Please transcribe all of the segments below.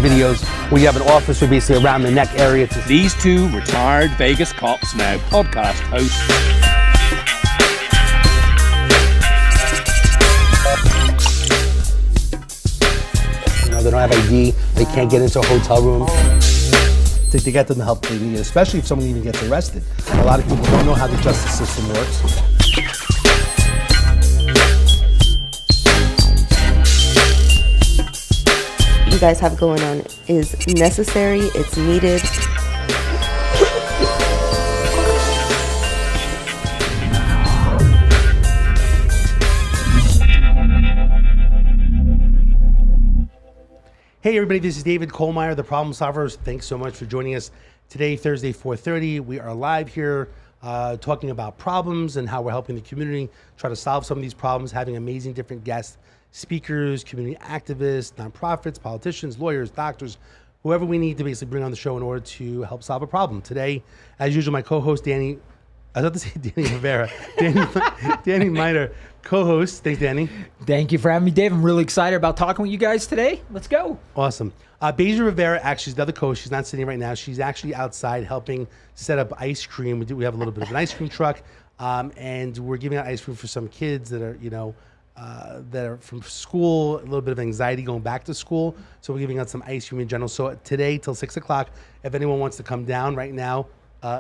videos where you have an officer basically around the neck area. These two retired Vegas cops now podcast hosts. They don't have ID, they can't get into a hotel room. To get them the help they need, especially if someone even gets arrested. A lot of people don't know how the justice system works. You guys have going on is necessary, it's needed. Hey everybody, this is David Kohlmeier, the Problem Solvers. Thanks so much for joining us today, Thursday, 4:30. We are live here talking about problems and how we're helping the community try to solve some of these problems, having amazing different guests, speakers, community activists, nonprofits, politicians, lawyers, doctors, whoever we need to basically bring on the show in order to help solve a problem. Today, as usual, my co-host, Danny, I was about to say Danny Rivera, Danny Miner, co-host. Thanks, Danny. Thank you for having me, Dave. I'm really excited about talking with you guys today. Let's go. Awesome. Beja Rivera actually is the other coach. She's not sitting right now. She's actually outside helping set up ice cream. We have a little bit of an ice cream truck, and we're giving out ice cream for some kids that are, that are from school, a little bit of anxiety going back to school. So we're giving out some ice cream in general. So today till 6 o'clock, if anyone wants to come down right now,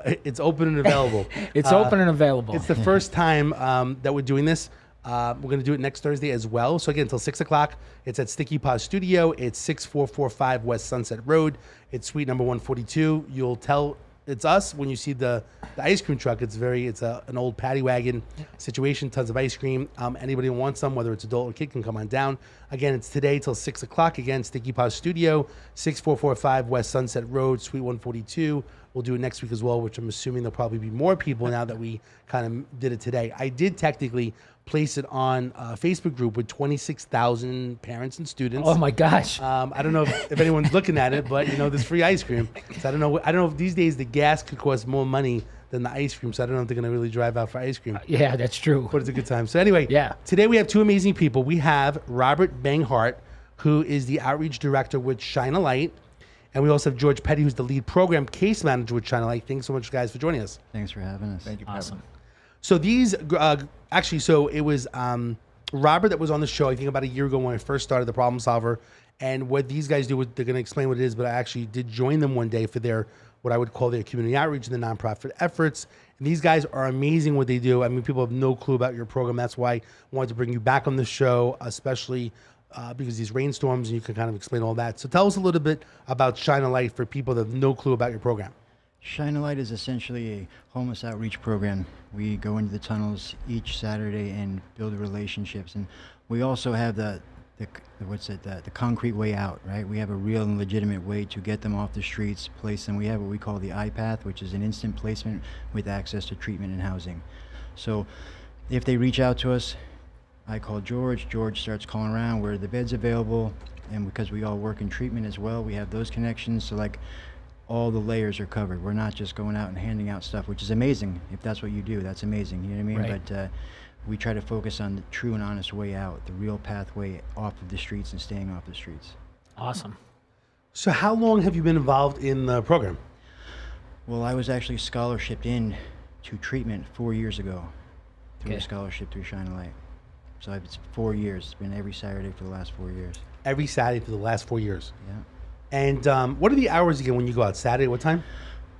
it's open and available. It's open and available. It's the first time that we're doing this. We're going to do it next Thursday as well. So again, until 6 o'clock, it's at Sticky Paws Studio. It's 6445 West Sunset Road. It's suite number 142. You'll tell it's us when you see the ice cream truck. It's an old paddy wagon situation, tons of ice cream. Anybody who wants some, whether it's adult or kid, can come on down. Again, it's today till 6 o'clock. Again, Sticky Paws Studio, 6445 West Sunset Road, suite 142. We'll do it next week as well, which I'm assuming there'll probably be more people now that we kind of did it today. I did technically place it on a Facebook group with 26,000 parents and students. Oh my gosh. I don't know if anyone's looking at it, but there's free ice cream. So I don't know if these days the gas could cost more money than the ice cream. So I don't know if they're going to really drive out for ice cream. Yeah, that's true. But it's a good time. So anyway, today we have two amazing people. We have Robert Banghart, who is the outreach director with Shine a Light. And we also have George Petty, who's the lead program case manager with Shine a Light. Thanks so much, guys, for joining us. Thanks for having us. Thank you for having us. So these, so it was Robert that was on the show, I think about a year ago when I first started the Problem Solver. And what these guys do, they're going to explain what it is, but I actually did join them one day for what I would call their community outreach and the nonprofit efforts. And these guys are amazing what they do. I mean, people have no clue about your program. That's why I wanted to bring you back on the show, especially because these rainstorms, and you can kind of explain all that. So tell us a little bit about Shine a Light for people that have no clue about your program. Shine a Light is essentially a homeless outreach program. We go into the tunnels each Saturday and build relationships, and we also have the concrete way out, right? We have a real and legitimate way to get them off the streets, place them. We have what we call the I-Path, which is an instant placement with access to treatment and housing. So if they reach out to us, I call George starts calling around where the bed's available, and because we all work in treatment as well, we have those connections. So like all the layers are covered. We're not just going out and handing out stuff, which is amazing. If that's what you do, that's amazing. You know what I mean? Right. But we try to focus on the true and honest way out, the real pathway off of the streets and staying off the streets. Awesome. So how long have you been involved in the program? Well, I was actually scholarshiped in to treatment 4 years ago through a scholarship through Shine a Light. So it's 4 years. It's been every Saturday for the last 4 years. Every Saturday for the last 4 years. Yeah. And what are the hours again when you go out? Saturday, what time?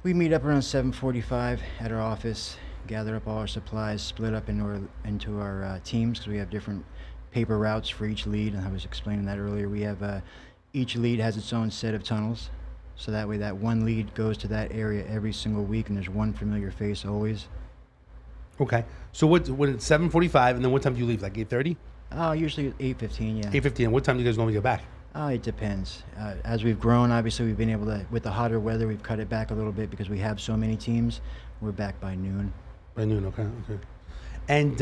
We meet up around 7:45 at our office, gather up all our supplies, split up into our teams because we have different paper routes for each lead. And I was explaining that earlier. We have each lead has its own set of tunnels. So that way that one lead goes to that area every single week, and there's one familiar face always. Okay. So when it's 7:45, and then what time do you leave? Like 8:30? Usually 8:15, yeah. 8:15. What time do you guys normally get back? It depends. As we've grown, obviously we've been able to, with the hotter weather, we've cut it back a little bit because we have so many teams. We're back by noon. By noon, okay. And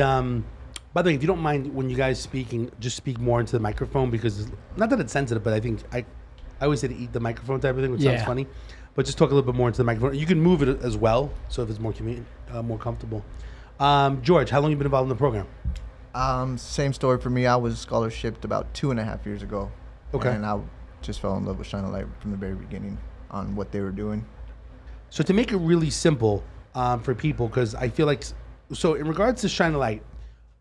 by the way, if you don't mind, when you guys speaking, just speak more into the microphone, because not that it's sensitive, but I think I always say to eat the microphone type of thing, which sounds funny. But just talk a little bit more into the microphone. You can move it as well, so if it's more more comfortable. George, how long have you been involved in the program? Same story for me. I was scholarshiped about 2.5 years ago. Okay. And I just fell in love with Shine a Light from the very beginning on what they were doing. So to make it really simple for people, because I feel like, so in regards to Shine a Light,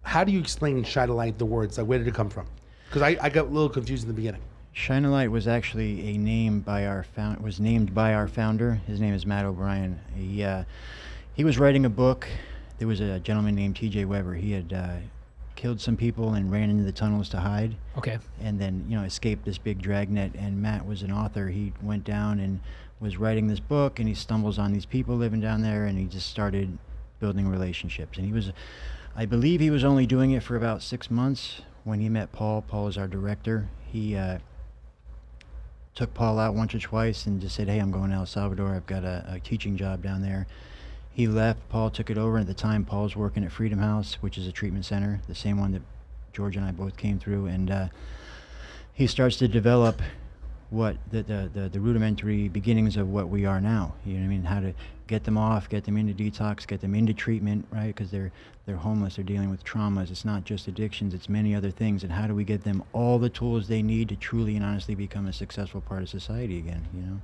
how do you explain Shine a Light, the words? Like, where did it come from? Because I got a little confused in the beginning. Shine a Light was actually a name by our named by our founder. His name is Matt O'Brien. He was writing a book. There was a gentleman named T.J. Weber. He had killed some people and ran into the tunnels to hide. Okay. And then, escaped this big dragnet. And Matt was an author. He went down and was writing this book, and he stumbles on these people living down there, and he just started building relationships. And I believe he was only doing it for about 6 months when he met Paul. Paul is our director. He took Paul out once or twice and just said, hey, I'm going to El Salvador. I've got a teaching job down there. He left. Paul took it over. At the time, Paul was working at Freedom House, which is a treatment center, the same one that George and I both came through. And he starts to develop what the rudimentary beginnings of what we are now. You know what I mean? How to get them off, get them into detox, get them into treatment, right? Because they're homeless, they're dealing with traumas. It's not just addictions, it's many other things. And how do we get them all the tools they need to truly and honestly become a successful part of society again, you know?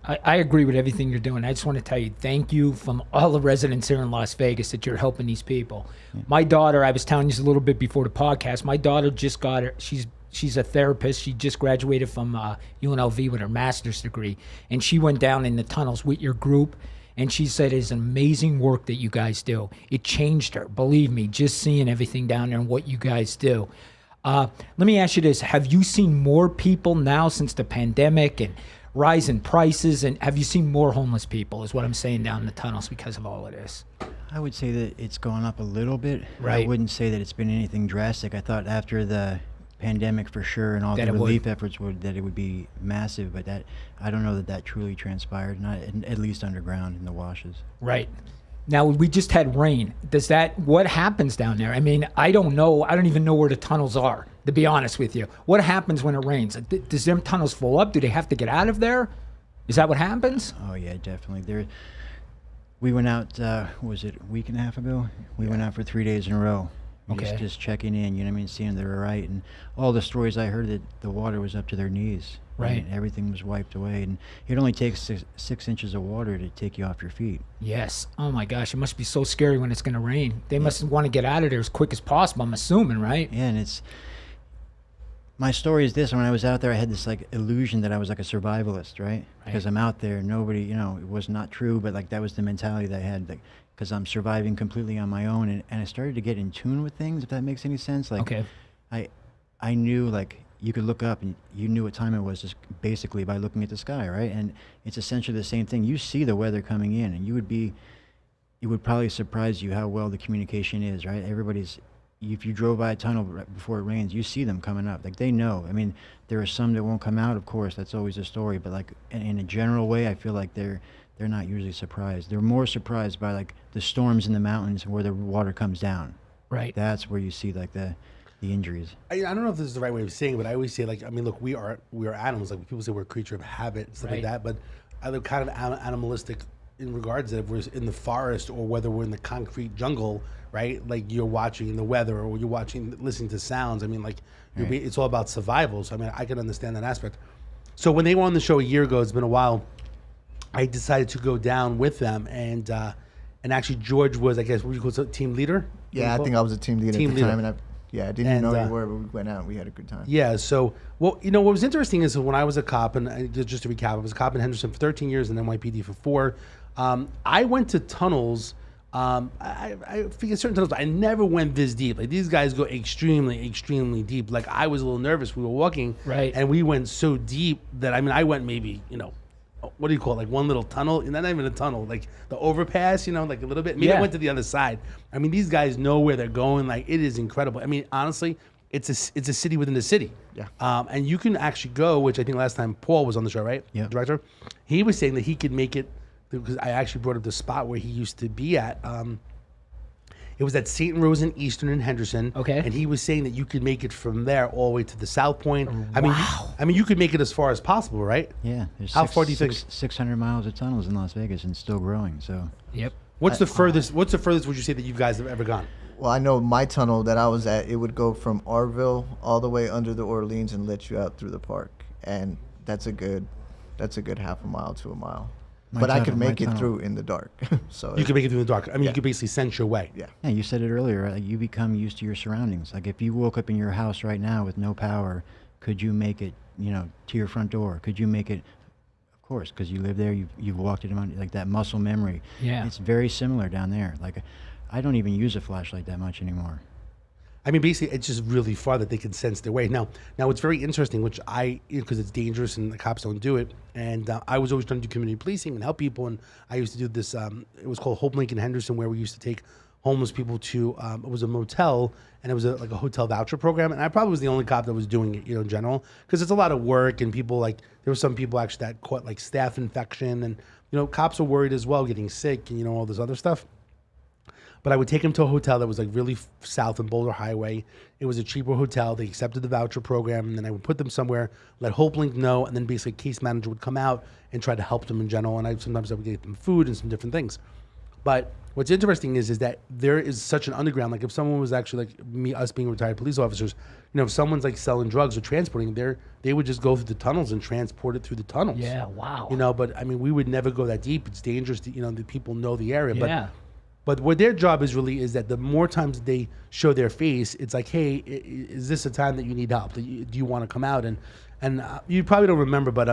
I agree with everything you're doing. I just want to tell you thank you from all the residents here in Las Vegas that you're helping these people. Yeah. My daughter, I was telling you a little bit before the podcast, my daughter just got her, she's a therapist. She just graduated from UNLV with her master's degree, and she went down in the tunnels with your group, and she said it's amazing work that you guys do. It changed her, believe me, just seeing everything down there and what you guys do. Let me ask you this. Have you seen more people now since the pandemic and rise in prices, and have you seen more homeless people is what I'm saying down in the tunnels because of all of this? I would say that it's gone up a little bit. Right. I wouldn't say that it's been anything drastic. I thought after the pandemic for sure and all the relief efforts that it would be massive, but that I don't know that truly transpired, not at least underground in the washes. Right. Now we just had rain. What happens down there? I mean, I don't know. I don't even know where the tunnels are, to be honest with you. What happens when it rains? Does them tunnels fill up? Do they have to get out of there? Is that what happens? Oh yeah, definitely. We went out, was it a week and a half ago? We went out for 3 days in a row. Okay. Just checking in, you know what I mean, seeing they're all right. And all the stories I heard that the water was up to their knees. Right. And everything was wiped away. And it only takes 6 inches of water to take you off your feet. Yes. Oh my gosh, it must be so scary when it's going to rain. They must want to get out of there as quick as possible, I'm assuming, right? Yeah, and my story is this. When I was out there, I had this illusion that I was like a survivalist, right? Because I'm out there, nobody, it was not true, but that was the mentality that I had, because I'm surviving completely on my own, and I started to get in tune with things, if that makes any sense. Okay. I knew you could look up and you knew what time it was just basically by looking at the sky, right? And it's essentially the same thing. You see the weather coming in, and it would probably surprise you how well the communication is, right? If you drove by a tunnel right before it rains, you see them coming up. They know. I mean, there are some that won't come out, of course. That's always a story. But in a general way, I feel like they're not usually surprised. They're more surprised by the storms in the mountains where the water comes down. Right. That's where you see the injuries. I don't know if this is the right way of saying it, but I always say look, we are animals. People say we're a creature of habit, stuff like that. But I look kind of animalistic in regards that if we're in the forest or whether we're in the concrete jungle, right? You're watching the weather or you're listening to sounds. I mean, it's all about survival. So I mean, I can understand that aspect. So when they were on the show a year ago, it's been a while, I decided to go down with them, and actually George was, I guess, what do you call it, team leader? Yeah, I think I was a team leader at the time, and I didn't even know you were, but we went out and we had a good time. Yeah, so, what was interesting is when I was a cop, and just to recap, I was a cop in Henderson for 13 years and NYPD for 4. I went to tunnels, I forget certain tunnels, but I never went this deep. These guys go extremely, extremely deep. I was a little nervous. We were walking, right, and we went so deep that, I went maybe, what do you call it? One little tunnel, not even a tunnel, the overpass, a little bit. Maybe I went to the other side. These guys know where they're going. It is incredible. Honestly, it's a city within a city. Yeah. And you can actually go, which I think last time Paul was on the show, right? Yeah. Director. He was saying that he could make it, because I actually brought up the spot where he used to be at. It was at St. Rose and Eastern in Henderson. Okay. And he was saying that you could make it from there all the way to the South Point. Wow. You could make it as far as possible, right? Yeah. There's How far do you think? 600 miles of tunnels in Las Vegas and still growing. So. Yep. What's the furthest would you say that you guys have ever gone? Well, I know my tunnel that I was at, it would go from Arville all the way under the Orleans and let you out through the park. and that's a good half a mile to a mile. But I could make it through in the dark. So you can make it through the dark. I mean, you could basically sense your way. Yeah. Yeah, you said it earlier. Right? You become used to your surroundings. Like if you woke up in your house right now with no power, could you make it, to your front door? Could you make it? Of course, because you live there. You've walked it around, like that muscle memory. Yeah. It's very similar down there. Like I don't even use a flashlight that much anymore. I mean, basically, it's just really far that they can sense their way. Now, it's very interesting, which because it's dangerous and the cops don't do it. And I was always trying to do community policing and help people. And I used to do this. It was called Hope Lincoln Henderson, where we used to take homeless people to. It was a motel, and it was like a hotel voucher program. And I probably was the only cop that was doing it, in general, because it's a lot of work. And people there were some people actually that caught like staph infection, and cops are worried as well, getting sick, and all this other stuff. But I would take him to a hotel that was like really south on Boulder Highway. It was a cheaper hotel. They accepted the voucher program, and then I would put them somewhere, let HopeLink know, and then basically a case manager would come out and try to help them in general. And sometimes I would get them food and some different things. But what's interesting is that there is such an underground. Like if someone was actually like us being retired police officers, if someone's like selling drugs or transporting, they would just go through the tunnels and transport it through the tunnels. Yeah, wow. But I mean, we would never go that deep. It's dangerous. The people know the area. Yeah. But what their job is that the more times they show their face, it's like, hey, is this a time that you need help? Do you want to come out? And you probably don't remember, but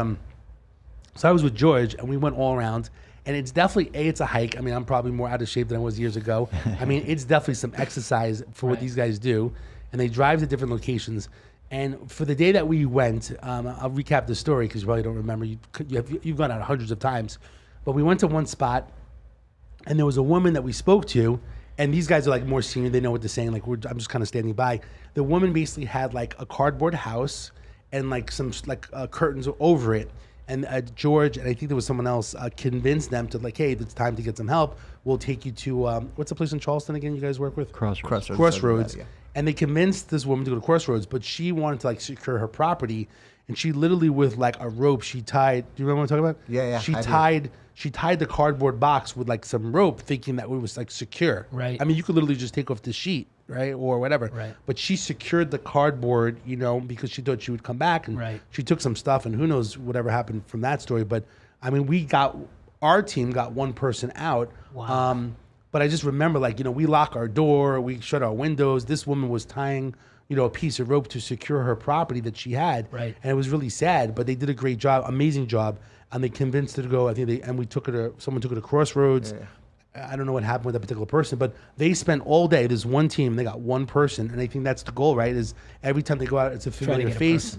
so I was with George, and we went all around, and it's definitely it's a hike. I mean, I'm probably more out of shape than I was years ago. I mean, it's definitely some exercise for what these guys do, and they drive to different locations. And for the day that we went, I'll recap the story because you probably don't remember. You've gone out hundreds of times, but we went to one spot. And there was a woman that we spoke to, and these guys are like more senior. They know what they're saying. Like I'm just kind of standing by. The woman basically had like a cardboard house and like some curtains over it. And George, and I think there was someone else, convinced them to like, hey, it's time to get some help. We'll take you to, what's the place in Charleston again you guys work with? Crossroads. And they convinced this woman to go to Crossroads, but she wanted to like secure her property. And she literally with like a rope, she tied, do you remember what I'm talking about? Yeah. She tied the cardboard box with like some rope, thinking that it was like secure. Right. I mean, you could literally just take off the sheet, right, or whatever. Right. But she secured the cardboard, because she thought she would come back, and she took some stuff, and who knows whatever happened from that story. But I mean, our team got one person out. Wow. But I just remember, we lock our door, we shut our windows. This woman was tying, a piece of rope to secure her property that she had. Right. And it was really sad, but they did a great job, amazing job. And they convinced her to go. Someone took her to Crossroads. Yeah. I don't know what happened with that particular person, but they spent all day. There's one team, they got one person, and I think that's the goal, right? Is every time they go out, it's a familiar face,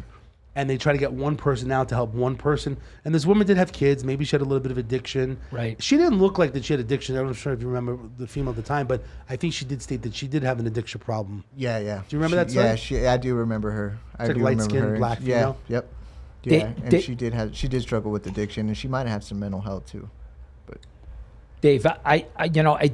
and they try to get one person out to help one person. And this woman did have kids. Maybe she had a little bit of addiction. Right. She didn't look like that she had addiction. I'm not sure if you remember the female at the time, but I think she did state that she did have an addiction problem. Yeah. Do you remember that story? Yeah, I do remember her. It's like light skin, black female. Yeah. Yep. Yeah, and she did struggle with addiction, and she might have some mental health too. But Dave, I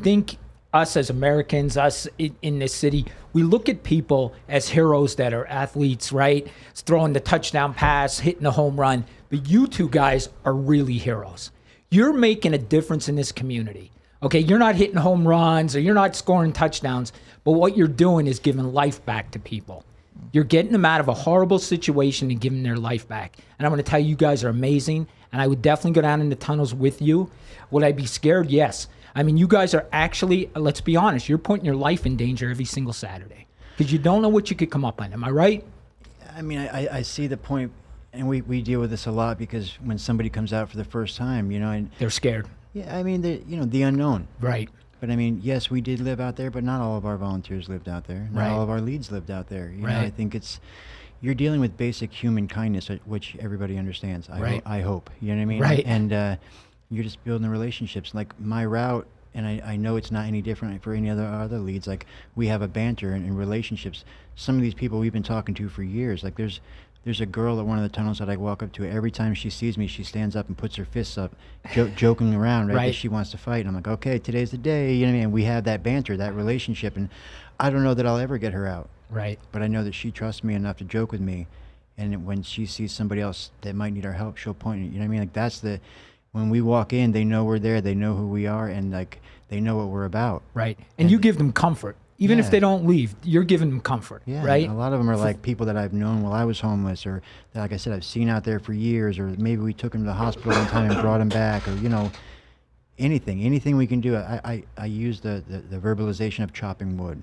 think us as Americans, us in this city, we look at people as heroes that are athletes, right? Throwing the touchdown pass, hitting the home run. But you two guys are really heroes. You're making a difference in this community. Okay, you're not hitting home runs or you're not scoring touchdowns, but what you're doing is giving life back to people. You're getting them out of a horrible situation and giving their life back. And I'm going to tell you, you guys are amazing. And I would definitely go down in the tunnels with you. Would I be scared? Yes. I mean, you guys are actually, let's be honest, you're putting your life in danger every single Saturday because you don't know what you could come up on. Am I right? I mean, I see the point, and we deal with this a lot because when somebody comes out for the first time, and they're scared. Yeah, I mean, the unknown. Right. But I mean, yes, we did live out there, but not all of our volunteers lived out there. Not all of our leads lived out there. You know, I think you're dealing with basic human kindness, which everybody understands. I hope. You know what I mean? Right. And you're just building relationships. Like my route, and I know it's not any different for any other leads. Like we have a banter and relationships. Some of these people we've been talking to for years. Like there's a girl at one of the tunnels that I walk up to. Every time she sees me, she stands up and puts her fists up, joking around, right? That she wants to fight. And I'm like, okay, today's the day. You know what I mean? And we have that banter, that relationship. And I don't know that I'll ever get her out. Right. But I know that she trusts me enough to joke with me. And when she sees somebody else that might need our help, she'll point. You know what I mean? Like when we walk in, they know we're there. They know who we are. And like they know what we're about. Right. And you give them comfort. Even if Yeah. they don't leave, you're giving them comfort, Yeah, right? a lot of them are like people that I've known while I was homeless, or that, like I said, I've seen out there for years, or maybe we took them to the hospital one time and brought them back, or anything we can do. I use the verbalization of chopping wood.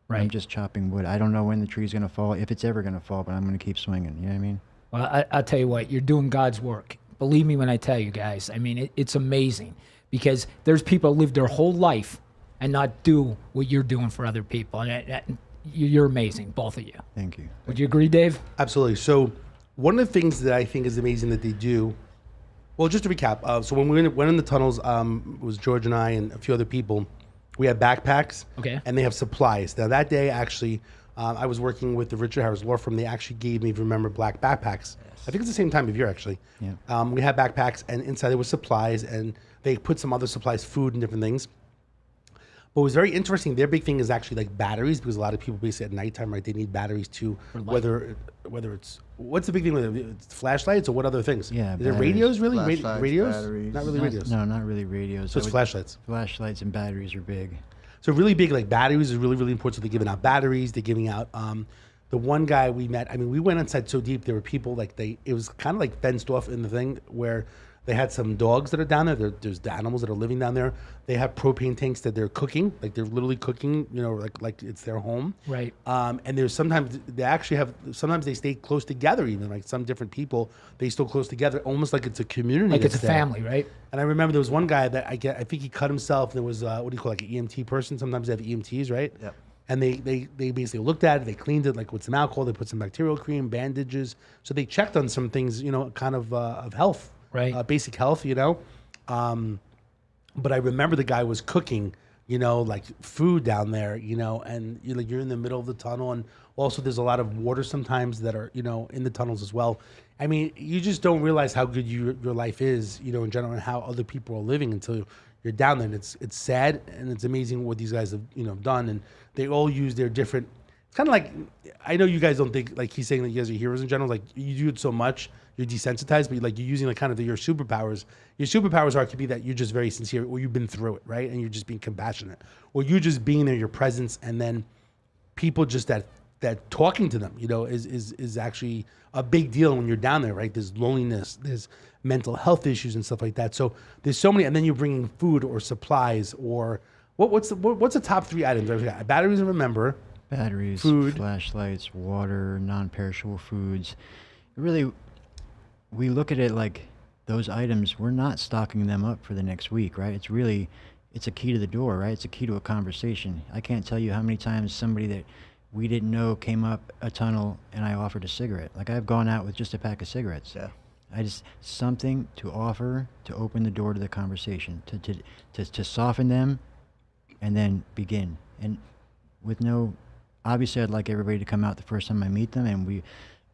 I'm Right. just chopping wood. I don't know when the tree's gonna fall, if it's ever gonna fall, but I'm gonna keep swinging. You know what I mean? Well, I'll tell you what, you're doing God's work. Believe me when I tell you guys. I mean, it's amazing because there's people who live their whole life and not do what you're doing for other people. And you're amazing, both of you. Thank you. Would you agree, Dave? Absolutely. So one of the things that I think is amazing that they do, well, just to recap, so when we went in the tunnels, it was George and I and a few other people. We had backpacks, Okay. and they have supplies. Now that day, actually, I was working with the Richard Harris Law Firm. They actually gave me, if you remember, black backpacks. I think it's the same time of year, actually. Yeah. We had backpacks, and inside there was supplies, and they put some other supplies, food and different things. But it was very interesting. Their big thing is actually like batteries, because a lot of people basically at nighttime, right? They need batteries too. Whether it's what's the big thing with it? It's flashlights or what other things? Yeah, Is it batteries. radios really? Flashlights, Radios? batteries. Not really radios. No, not really radios. So it's flashlights. Flashlights and batteries are big. So really big, like batteries is really, really important. So they're giving out batteries. They're giving out. The one guy we met, I mean, we went inside so deep. There were people like it was kind of like fenced off in the thing where they had some dogs that are down there. There's the animals that are living down there. They have propane tanks that they're cooking, like they're literally cooking, like it's their home. Right. And there's sometimes sometimes they stay close together, even like some different people, they still close together, almost like it's a community. Like it's a that's there. family, right? And I remember there was one guy that I think he cut himself. There was what do you call like an EMT person? Sometimes they have EMTs, right? Yep. And they basically looked at it, they cleaned it like with some alcohol, they put some bacterial cream, bandages. So they checked on some things, kind of health, Right. Basic health, But I remember the guy was cooking, like food down there, and you're in the middle of the tunnel, and also there's a lot of water sometimes that are, in the tunnels as well. I mean, you just don't realize how good your life is, in general, and how other people are living until you're down there. And it's sad, and it's amazing what these guys have, done, and they all use their different. It's kind of like, I know you guys don't think, like he's saying that you guys are heroes in general, like you do it so much, you're desensitized, but like you're using like kind of your superpowers. Your superpowers could be that you're just very sincere, or you've been through it, right? And you're just being compassionate, or you just being there, your presence, and then people just that talking to them, is actually a big deal when you're down there, right? There's loneliness, there's mental health issues and stuff like that. So there's so many, and then you're bringing food or supplies or what's the top 3 items? Batteries, I remember. Batteries, food, flashlights, water, non-perishable foods. Really, we look at it like those items, we're not stocking them up for the next week, right? It's a key to the door, right? It's a key to a conversation. I can't tell you how many times somebody that we didn't know came up a tunnel and I offered a cigarette. Like I've gone out with just a pack of cigarettes. Yeah. Something to offer to open the door to the conversation, to soften them and then begin. And with obviously I'd like everybody to come out the first time I meet them, and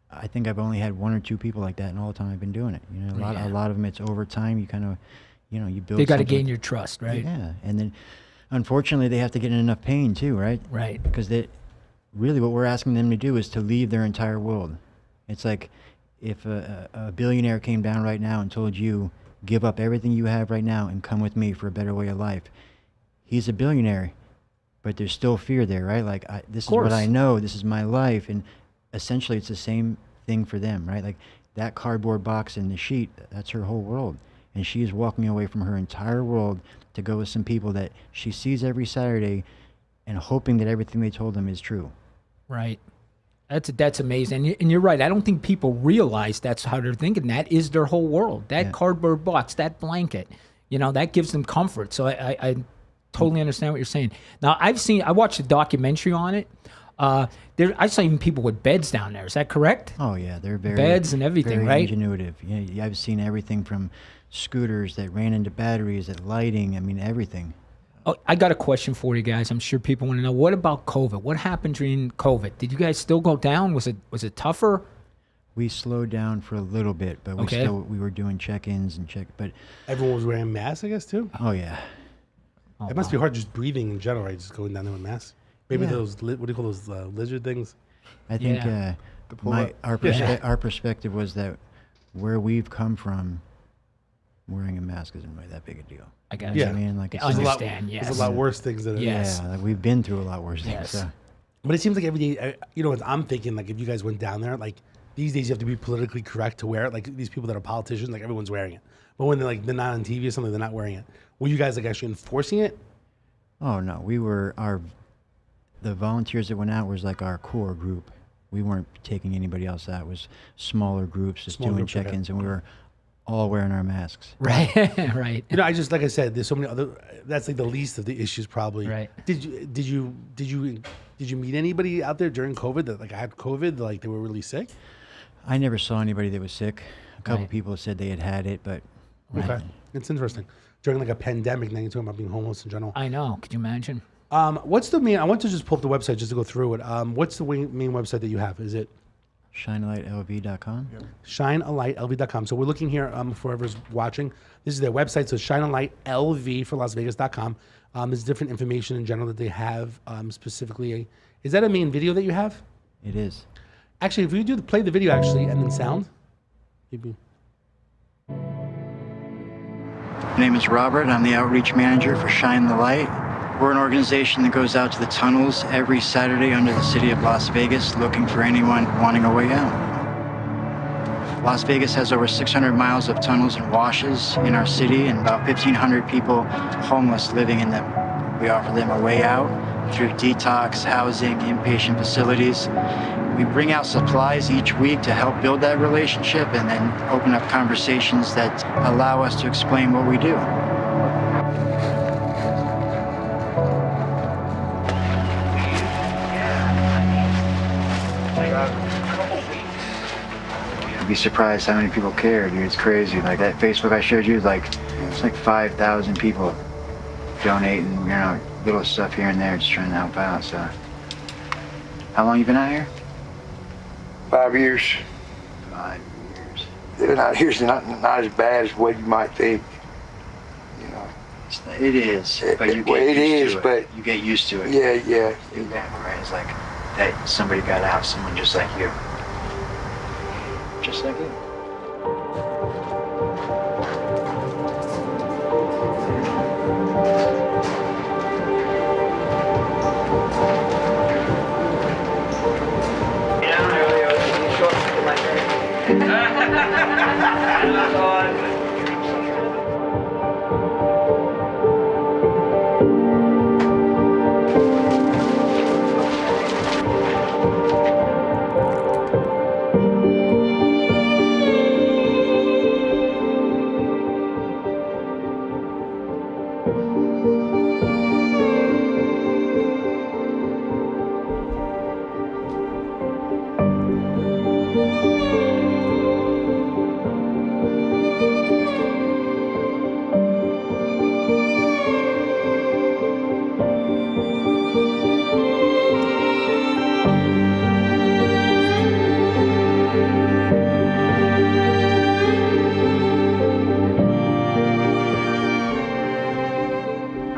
I think I've only had 1 or 2 people like that in all the time I've been doing it. A lot of them, it's over time. You kind of, you build. They got to something. gain your trust, right? Yeah, and then, unfortunately, they have to get in enough pain too, right? Right. Because really, what we're asking them to do is to leave their entire world. It's like if a billionaire came down right now and told you, give up everything you have right now and come with me for a better way of life. He's a billionaire, but there's still fear there, right? Like, this is what I know, this is my life, and essentially it's the same thing for them, right? Like that cardboard box and the sheet, that's her whole world. And she is walking away from her entire world to go with some people that she sees every Saturday and hoping that everything they told them is true. Right. That's amazing. And you're right. I don't think people realize that's how they're thinking. That is their whole world. That cardboard box, that blanket, that gives them comfort. So I totally understand what you're saying. Now, I watched a documentary on it. I saw even people with beds down there. Is that correct? Oh yeah, they're very beds and everything, very right? Ingenuitive. Yeah, I've seen everything from scooters that ran into batteries, at lighting. I mean, everything. Oh, I got a question for you guys. I'm sure people want to know. What about COVID? What happened during COVID? Did you guys still go down? Was it tougher? We slowed down for a little bit, but we were doing check-ins but everyone was wearing masks, I guess, too. Oh yeah. It must be hard just breathing in general, right? Just going down there with masks. Maybe those, what do you call those, lizard things? I think our perspective was that where we've come from, wearing a mask isn't really that big a deal. I got Yeah. I mean, like, it's I There's a lot, understand, yes. there's a lot worse things that. Yes. yeah, like we've been through a lot worse Yes. things. So. But it seems like every day, you know, I'm thinking like if you guys went down there, like these days you have to be politically correct to wear it. Like these people that are politicians, like everyone's wearing it. But when they're not on TV or something, they're not wearing it. Were you guys like actually enforcing it? Oh no, we were the volunteers that went out was like our core group. We weren't taking anybody else out. It was smaller groups just Small doing groups, okay. check-ins, and we were all wearing our masks. Right, right. You know, I just like I said, there's so many other. That's like the least of the issues, probably. Right. Did you meet anybody out there during COVID that like had COVID, like they were really sick? I never saw anybody that was sick. A couple Right. people said they had it, but Okay, it's interesting. During like a pandemic, now you're talking about being homeless in general. I know. Could you imagine? What's the main? I want to just pull up the website just to go through it. What's the main website that you have? Is it shinealightlv.com. shinealightlv.com? So we're looking here for whoever's watching. This is their website. So shinealightlv for LasVegas.com. There's different information in general that they have specifically. Is that a main video that you have? It is. Actually, if we do play the video actually and then sound, maybe. My name is Robert. I'm the outreach manager for Shine the Light. We're an organization that goes out to the tunnels every Saturday under the city of Las Vegas looking for anyone wanting a way out. Las Vegas has over 600 miles of tunnels and washes in our city and about 1,500 people homeless living in them. We offer them a way out through detox, housing, inpatient facilities. We bring out supplies each week to help build that relationship and then open up conversations that allow us to explain what we do. You'd be surprised how many people care, dude. It's crazy. Like that Facebook I showed you, it's like 5,000 people donating, you know, little stuff here and there, just trying to help out. So, how long you been out here? 5 years. 5 years. Living out here's not as bad as what you might think. You know. It is, but you Well, get it used is, to it. but You get used to it. yeah. Exactly right. It's like that somebody got out, someone just like you. Just like you.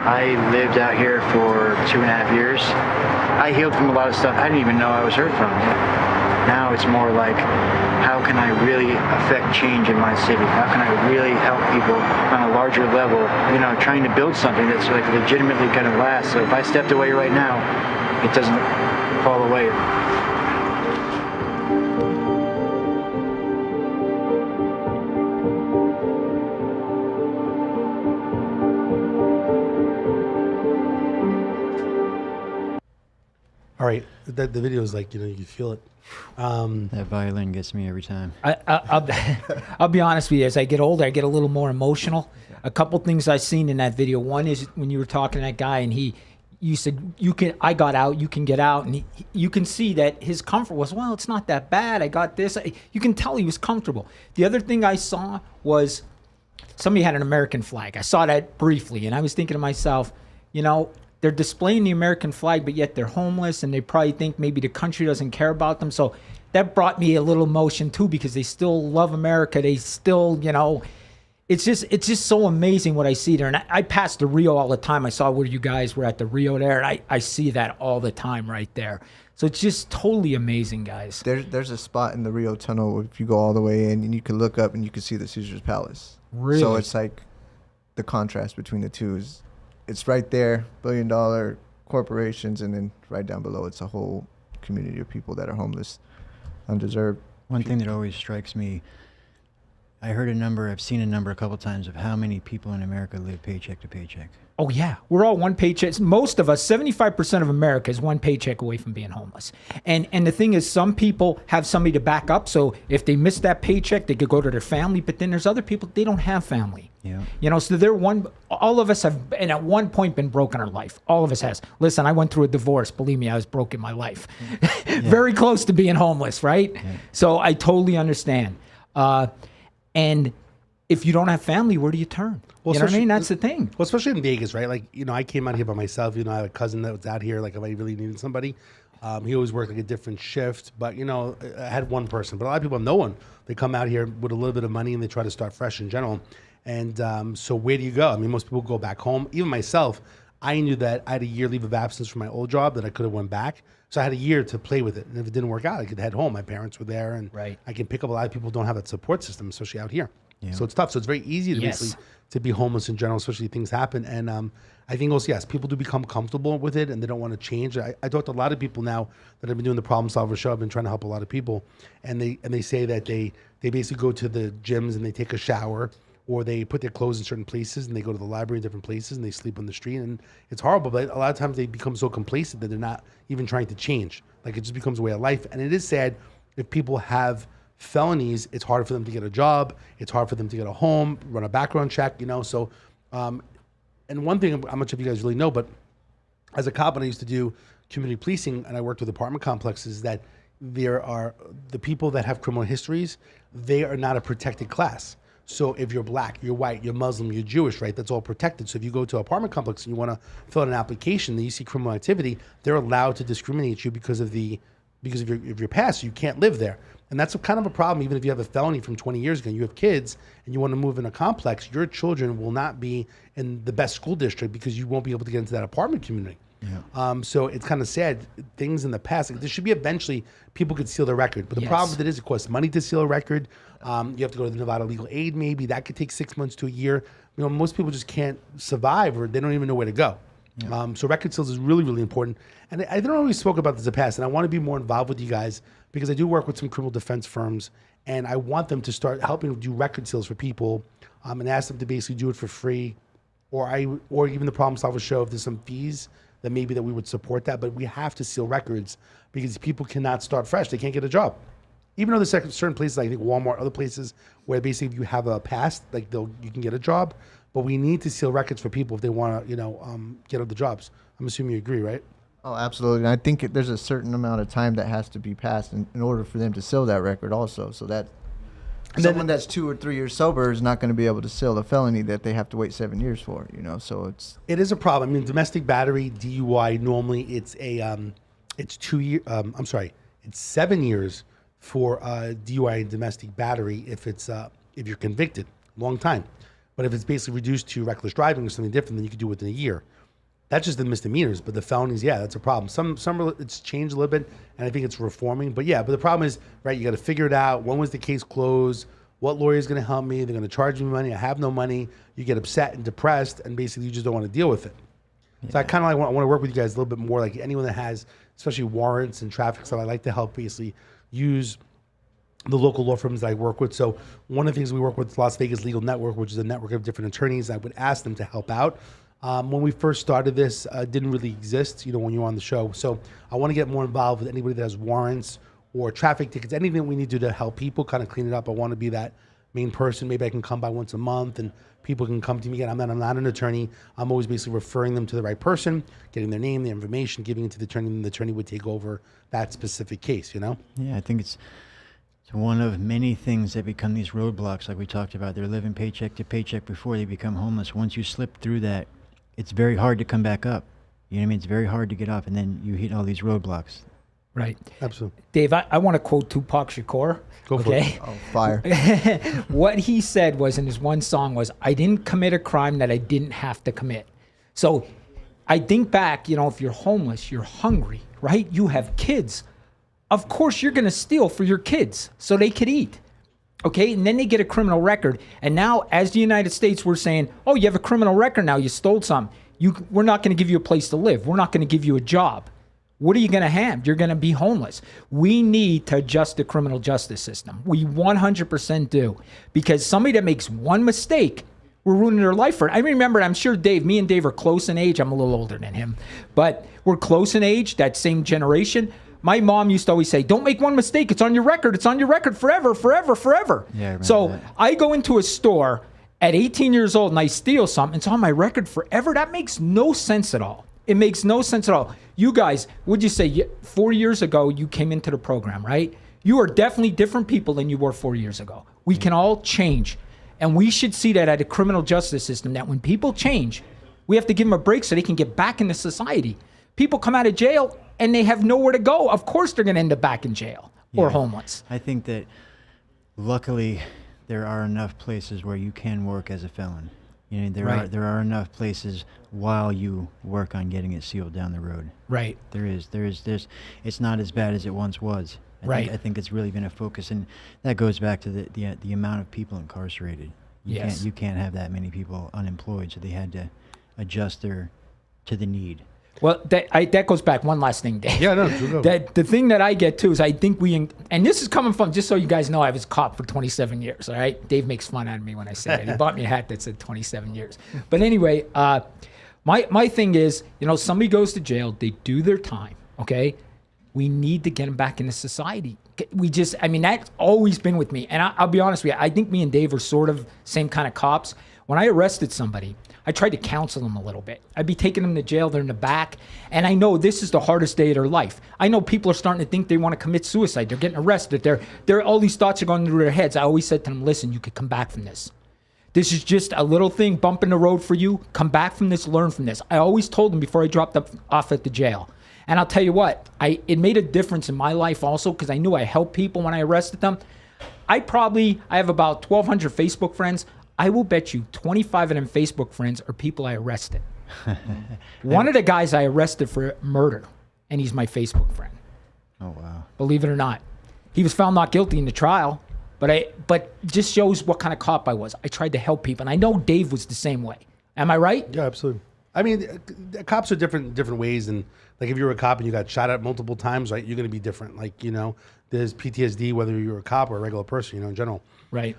I lived out here for 2.5 years. I healed from a lot of stuff I didn't even know I was hurt from. Now it's more like, how can I really affect change in my city? How can I really help people on a larger level? You know, trying to build something that's like legitimately gonna last. So if I stepped away right now, it doesn't fall away. All right, the video is like, you know, you can feel it. That violin gets me every time. I'll be honest with you. As I get older, I get a little more emotional. A couple things I've seen in that video. One is when you were talking to that guy, and you said, I got out, you can get out. And you can see that his comfort was, well, it's not that bad. I got this. You can tell he was comfortable. The other thing I saw was somebody had an American flag. I saw that briefly, and I was thinking to myself, you know, they're displaying the American flag, but yet they're homeless, and they probably think maybe the country doesn't care about them. So that brought me a little emotion too, because they still love America. They still, you know, it's just so amazing what I see there. And I pass the Rio all the time. I saw where you guys were at the Rio there, and I see that all the time right there. So it's just totally amazing, guys. There's a spot in the Rio Tunnel if you go all the way in, and you can look up and you can see the Caesar's Palace. Really? So it's like the contrast between the two is it's right there, billion-dollar corporations, and then right down below it's a whole community of people that are homeless, undeserved. One thing that always strikes me, I heard a number, I've seen a number a couple times of how many people in America live paycheck to paycheck. Oh, yeah. We're all one paycheck. Most of us, 75% of America is one paycheck away from being homeless. And the thing is, some people have somebody to back up. So if they miss that paycheck, they could go to their family. But then there's other people, they don't have family. Yeah. You know, so all of us have, and at one point, been broke in our life. All of us has. Listen, I went through a divorce. Believe me, I was broke in my life. Very close to being homeless, right? Yeah. So I totally understand. And if you don't have family, where do you turn? Well, you know what I mean? That's the thing. Well, especially in Vegas, right? Like, you know, I came out here by myself. You know, I have a cousin that was out here. Like, if I really needed somebody, he always worked like a different shift. But, you know, I had one person. But a lot of people have no one. They come out here with a little bit of money and they try to start fresh in general. And so where do you go? I mean, most people go back home. Even myself, I knew that I had a year leave of absence from my old job that I could have went back. So I had a year to play with it. And if it didn't work out, I could head home. My parents were there. And I can pick up. A lot of people don't have that support system, especially out here. Yeah. So it's tough. So it's very easy to basically to be homeless in general, especially if things happen. And I think also, yes, people do become comfortable with it and they don't want to change. I talk to a lot of people now that have been doing the Problem Solver show. I've been trying to help a lot of people. And they say that they basically go to the gyms and they take a shower, or they put their clothes in certain places and they go to the library in different places and they sleep on the street. And it's horrible, but a lot of times they become so complacent that they're not even trying to change. Like, it just becomes a way of life. And it is sad if people have felonies, it's hard for them to get a job. It's hard for them to get a home, run a background check, you know? So, and one thing, I'm not sure if you guys really know, but as a cop, when I used to do community policing and I worked with apartment complexes, that there are the people that have criminal histories, they are not a protected class. So if you're black, you're white, you're Muslim, you're Jewish, right? That's all protected. So if you go to an apartment complex and you want to fill out an application and you see criminal activity, they're allowed to discriminate you because of your past. You can't live there. And that's kind of a problem. Even if you have a felony from 20 years ago and you have kids and you want to move in a complex, your children will not be in the best school district because you won't be able to get into that apartment community. Yeah. So it's kind of sad. Things in the past, like, there should be eventually people could steal their record. But the problem with it is it costs money to steal a record. You have to go to the Nevada Legal Aid, maybe. That could take 6 months to a year. You know, most people just can't survive, or they don't even know where to go. Yeah. So record sales is really, really important. And I don't always spoke about this in the past, and I want to be more involved with you guys because I do work with some criminal defense firms, and I want them to start helping do record sales for people, and ask them to basically do it for free, or even the Problem Solver show, if there's some fees that maybe that we would support that. But we have to seal records because people cannot start fresh. They can't get a job. Even though there's certain places, like I think Walmart, other places where basically if you have a past, like you can get a job. But we need to seal records for people if they want to, get other jobs. I'm assuming you agree, right? Oh, absolutely. And I think there's a certain amount of time that has to be passed in order for them to seal that record also. So that someone that's 2 or 3 years sober is not going to be able to seal a felony that they have to wait 7 years for, so it is a problem. I mean, domestic battery, DUI, normally it's it's 2 years, it's 7 years for DUI and domestic battery if you're convicted, long time. But if it's basically reduced to reckless driving or something different, then you could do it within a year. That's just the misdemeanors, but the felonies, that's a problem. Some it's changed a little bit, and I think it's reforming. But the problem is, right, you got to figure it out. When was the case closed? What lawyer is going to help me? They're going to charge me money. I have no money. You get upset and depressed, and basically you just don't want to deal with it. Yeah. So I kind of want to work with you guys a little bit more. Like anyone that has, especially warrants and traffic stuff, I like to help basically use the local law firms that I work with. So one of the things we work with, Las Vegas Legal Network, which is a network of different attorneys. I would ask them to help out. When we first started this, it didn't really exist, when you were on the show. So I want to get more involved with anybody that has warrants or traffic tickets, anything we need to help people kind of clean it up. I want to be that main person. Maybe I can come by once a month and people can come to me again. I'm not an attorney. I'm always basically referring them to the right person, getting their name, their information, giving it to the attorney, and the attorney would take over that specific case, Yeah, I think it's one of many things that become these roadblocks like we talked about. They're living paycheck to paycheck before they become homeless. Once you slip through that, it's very hard to come back up. You know what I mean? It's very hard to get off, and then you hit all these roadblocks. Right. Absolutely. Dave, I want to quote Tupac Shakur. Go for it. Oh, fire. What he said was in his one song was, I didn't commit a crime that I didn't have to commit. So I think back, if you're homeless, you're hungry, right? You have kids. Of course, you're going to steal for your kids so they could eat. Okay, and then they get a criminal record. And now, as the United States, we're saying, oh, you have a criminal record now. You stole something. We're not going to give you a place to live. We're not going to give you a job. What are you going to have? You're going to be homeless. We need to adjust the criminal justice system. We 100% do. Because somebody that makes one mistake, we're ruining their life for it. I remember, I'm sure me and Dave are close in age. I'm a little older than him. But we're close in age, that same generation. My mom used to always say, don't make one mistake. It's on your record. It's on your record forever, forever, forever. Yeah, I remember so that. I go into a store at 18 years old and I steal something. It's on my record forever. That makes no sense at all. It makes no sense at all. You guys, would you say 4 years ago you came into the program, right? You are definitely different people than you were 4 years ago. We can all change. And we should see that at a criminal justice system, that when people change, we have to give them a break so they can get back into society. People come out of jail and they have nowhere to go. Of course they're going to end up back in jail or homeless. I think that luckily there are enough places where you can work as a felon. You know, there are enough places while you work on getting it sealed down the road. Right. There is. It's not as bad as it once was. I think it's really been a focus, and that goes back to the amount of people incarcerated. You can't have that many people unemployed, so they had to adjust to the need. Well, that goes back. One last thing, Dave. Yeah, no, true. The thing that I get too is I think and this is coming from, just so you guys know, I was a cop for 27 years. All right, Dave makes fun out of me when I say that. He bought me a hat that said 27 years. But anyway, my thing is, somebody goes to jail, they do their time. Okay, we need to get them back into society. That's always been with me. And I'll be honest with you, I think me and Dave are sort of same kind of cops. When I arrested somebody, I tried to counsel them a little bit. I'd be taking them to jail, they're in the back, and I know this is the hardest day of their life. I know people are starting to think they want to commit suicide. They're getting arrested. They're all these thoughts are going through their heads. I always said to them, listen, you could come back from this. This is just a little thing, bump in the road for you. Come back from this, learn from this. I always told them before I dropped them off at the jail. And I'll tell you what, it made a difference in my life also, because I knew I helped people when I arrested them. I have about 1,200 Facebook friends. I will bet you 25 of them Facebook friends are people I arrested. One of the guys I arrested for murder, and he's my Facebook friend. Oh, wow. Believe it or not. He was found not guilty in the trial, but just shows what kind of cop I was. I tried to help people, and I know Dave was the same way. Am I right? Yeah, absolutely. I mean, cops are different ways, and like if you're a cop and you got shot at multiple times, right, you're going to be different. Like, there's PTSD whether you're a cop or a regular person, in general. Right.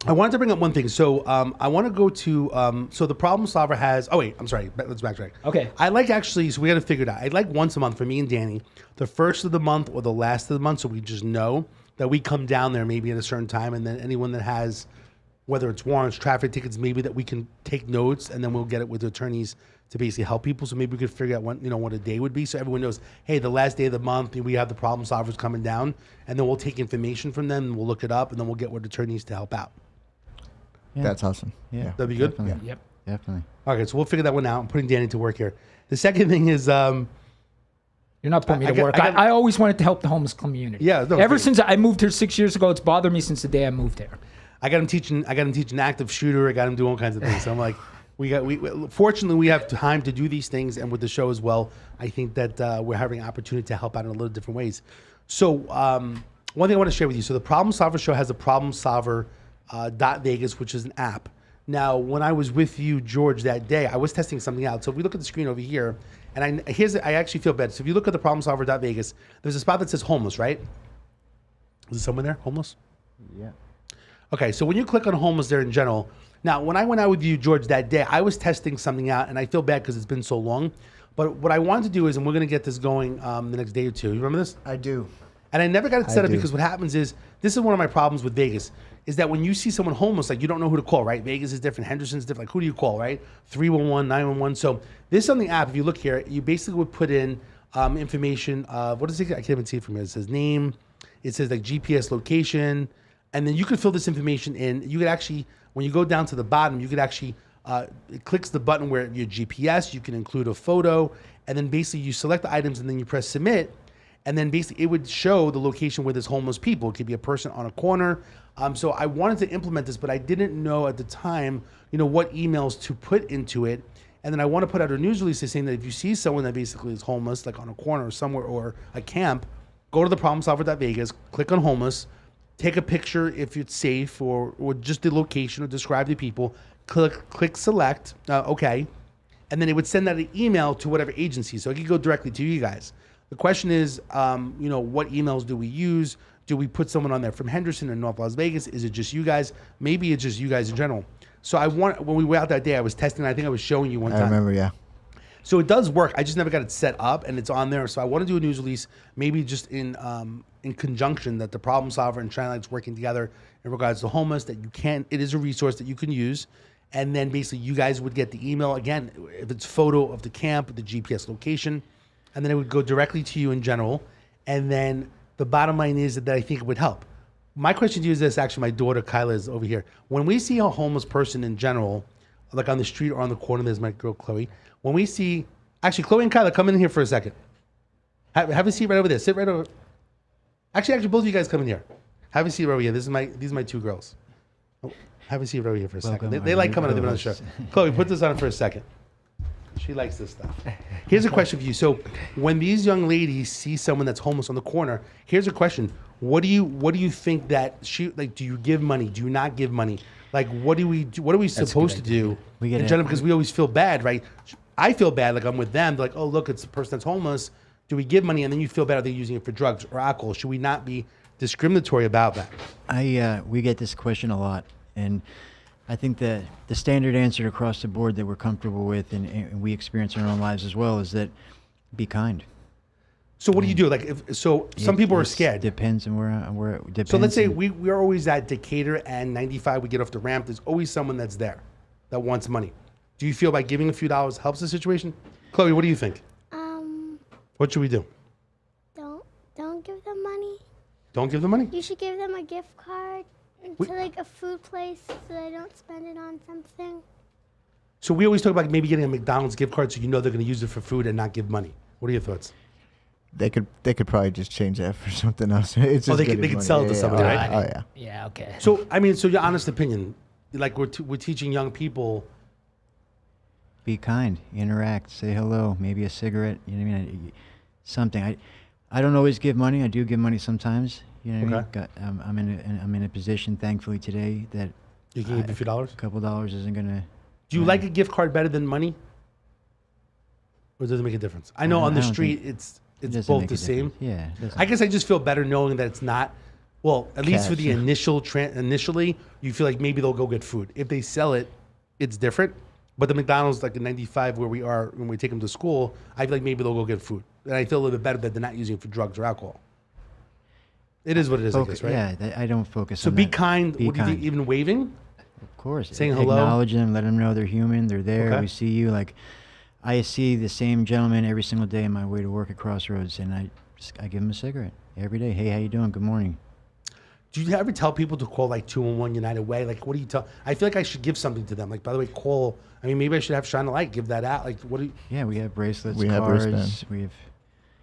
I wanted to bring up one thing. So I want to go to, so the problem solver has, I'm sorry, let's backtrack. Okay. I like so we got to figure it out. I'd like once a month for me and Danny, the first of the month or the last of the month, so we just know that we come down there maybe at a certain time, and then anyone that has, whether it's warrants, traffic tickets, maybe that we can take notes, and then we'll get it with the attorneys to basically help people. So maybe we could figure out what a day would be, so everyone knows, hey, the last day of the month, we have the problem solvers coming down, and then we'll take information from them, and we'll look it up, and then we'll get with attorneys to help out. Yeah. That's awesome. Yeah. That'd be good? Definitely. Yep. Definitely. Okay, so we'll figure that one out. I'm putting Danny to work here. The second thing is, You're not putting me to work. I always wanted to help the homeless community. Yeah, no, Ever great. since I moved here 6 years ago, it's bothered me since the day I moved here. I got him teaching active shooter. I got him doing all kinds of things. So I'm like, fortunately we have time to do these things, and with the show as well, I think that we're having an opportunity to help out in a little different ways. So one thing I want to share with you. So the Problem Solver Show has a Problem Solver .Vegas, which is an app. Now, when I was with you, George, that day, I was testing something out. So if we look at the screen over here, and I actually feel bad. So if you look at the Problem Solver .Vegas, there's a spot that says homeless, right? Is there someone there, homeless? Yeah. Okay, so when you click on homeless there in general, now when I went out with you, George, that day, I was testing something out, and I feel bad because it's been so long. But what I wanted to do is, and we're going to get this going the next day or two. You remember this? I do. And I never got it set up do. because what happens is, this is one of my problems with Vegas, is that when you see someone homeless, like you don't know who to call, right? Vegas is different, Henderson's different. Like who do you call, right? 311, 911. So this on the app, if you look here, you basically would put in information. What is it? I can't even see it from here. It says name. It says like GPS location. And then you could fill this information in. You could actually, when you go down to the bottom, you could actually, it clicks the button where your GPS, you can include a photo, and then basically you select the items and then you press submit. And then basically it would show the location where there's homeless people. It could be a person on a corner. So I wanted to implement this, but I didn't know at the time, what emails to put into it. And then I want to put out a news release saying that if you see someone that basically is homeless, like on a corner or somewhere or a camp, go to the problemsolver.vegas, click on homeless, take a picture if it's safe, or just the location, or describe the people. Click select, okay, and then it would send out an email to whatever agency, so it could go directly to you guys. The question is, what emails do we use? Do we put someone on there from Henderson or North Las Vegas? Is it just you guys? Maybe it's just you guys in general. So when we were out that day, I was testing. I think I was showing you one time. I remember, yeah. So it does work. I just never got it set up, and it's on there. So I want to do a news release, maybe just in conjunction, that the Problem Solver and China Light's working together in regards to homeless. That it is a resource that you can use, and then basically you guys would get the email again if it's photo of the camp, the GPS location, and then it would go directly to you in general, and then. The bottom line is that I think it would help. My question to you is this, actually, my daughter Kyla is over here. When we see a homeless person in general, like on the street or on the corner, there's my girl Chloe. When we see, actually, Chloe and Kyla, come in here for a second. Have a seat right over there. Sit right over. Actually, both of you guys come in here. Have a seat right over here. These are my two girls. Have a seat right over here for a second. They like coming on the show. Chloe, put this on for a second. She likes this stuff. Here's a question for you. So when these young ladies see someone that's homeless on the corner, here's a question. What do you think that do you give money? Do you not give money? Like, what are we supposed to do in general? Because we always feel bad, right? I feel bad, like I'm with them. They're like, oh, look, it's a person that's homeless. Do we give money? And then you feel bad, are they using it for drugs or alcohol? Should we not be discriminatory about that? We get this question a lot. And I think that the standard answer across the board that we're comfortable with and we experience in our own lives as well is that be kind. So what do you do? Like, some people are scared. Depends on where it depends. So let's say we're always at Decatur and 95, we get off the ramp. There's always someone that's there that wants money. Do you feel by giving a few dollars helps the situation? Chloe, what do you think? What should we do? Don't give them money. Don't give them money? You should give them a gift card to like a food place so they don't spend it on something. So we always talk about maybe getting a McDonald's gift card so you know they're going to use it for food and not give money. What are your thoughts? They could probably just change that for something else. It's just they could sell it to somebody, right? Oh yeah. Yeah. Okay. So so your honest opinion, like we're teaching young people. Be kind, interact, say hello, maybe a cigarette. You know what I mean? Something. I don't always give money. I do give money sometimes. You know what I mean? I'm in a position, thankfully, today that you can give a few dollars. A couple dollars isn't gonna. Do you like a gift card better than money, or does it make a difference? I know on the street it's both the same. Yeah. I guess I just feel better knowing that it's not. Well, at least for the initially, you feel like maybe they'll go get food. If they sell it, it's different. But the McDonald's, like in 95, where we are when we take them to school, I feel like maybe they'll go get food, and I feel a little bit better that they're not using it for drugs or alcohol. It is what it is, I guess, right? Yeah, I don't focus so on be that. kind. What do you think, even waving? Of course. Saying hello? Acknowledge them, let them know they're human, they're there, Okay. we see you. Like, I see the same gentleman every single day on my way to work at Crossroads, and I give him a cigarette every day. Hey, how you doing? Good morning. Do you ever tell people to call like 211 United Way? Like, what do you tell? I feel like I should give something to them. Like, by the way, call. I mean, maybe I should have Shine a Light, give that out. Like, what do you? Yeah, we have bracelets, We have cards. wristbands. We have.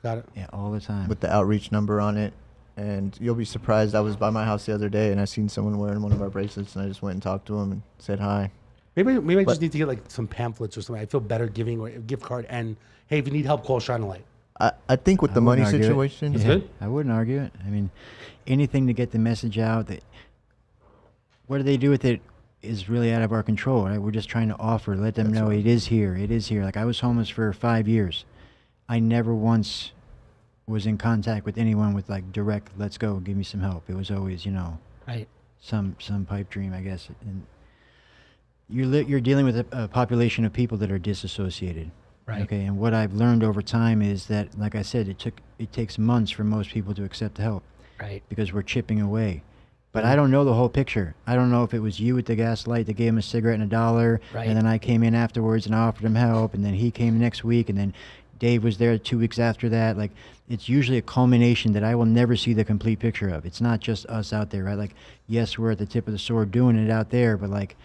Got it. Yeah, all the time. With the outreach number on it. And you'll be surprised. I was by my house the other day, and I seen someone wearing one of our bracelets, and I just went and talked to him and said hi. Maybe I just need to get like some pamphlets or something. I feel better giving a gift card. And hey, if you need help, call Shine a Light. I think with the money wouldn't argue it. situation, It's good? I wouldn't argue it. I mean, anything to get the message out. That what do they do with it is really out of our control. Right? We're just trying to offer, let them know it is here. It is here. Like, I was homeless for 5 years. I never once was in contact with anyone with like direct, let's go, give me some help. It was always, Right. some pipe dream, I guess. And you're dealing with a population of people that are disassociated. Right. Okay. And what I've learned over time is that, like I said, it takes months for most people to accept the help. Right. Because we're chipping away. But I don't know the whole picture. I don't know if it was you at the gas light that gave him a cigarette and $1, Right. and then I came in afterwards and I offered him help, and then he came next week, and then Dave was there 2 weeks after that. Like, it's usually a culmination that I will never see the complete picture of. It's not just us out there, right? Like, yes, we're at the tip of the sword doing it out there, but like,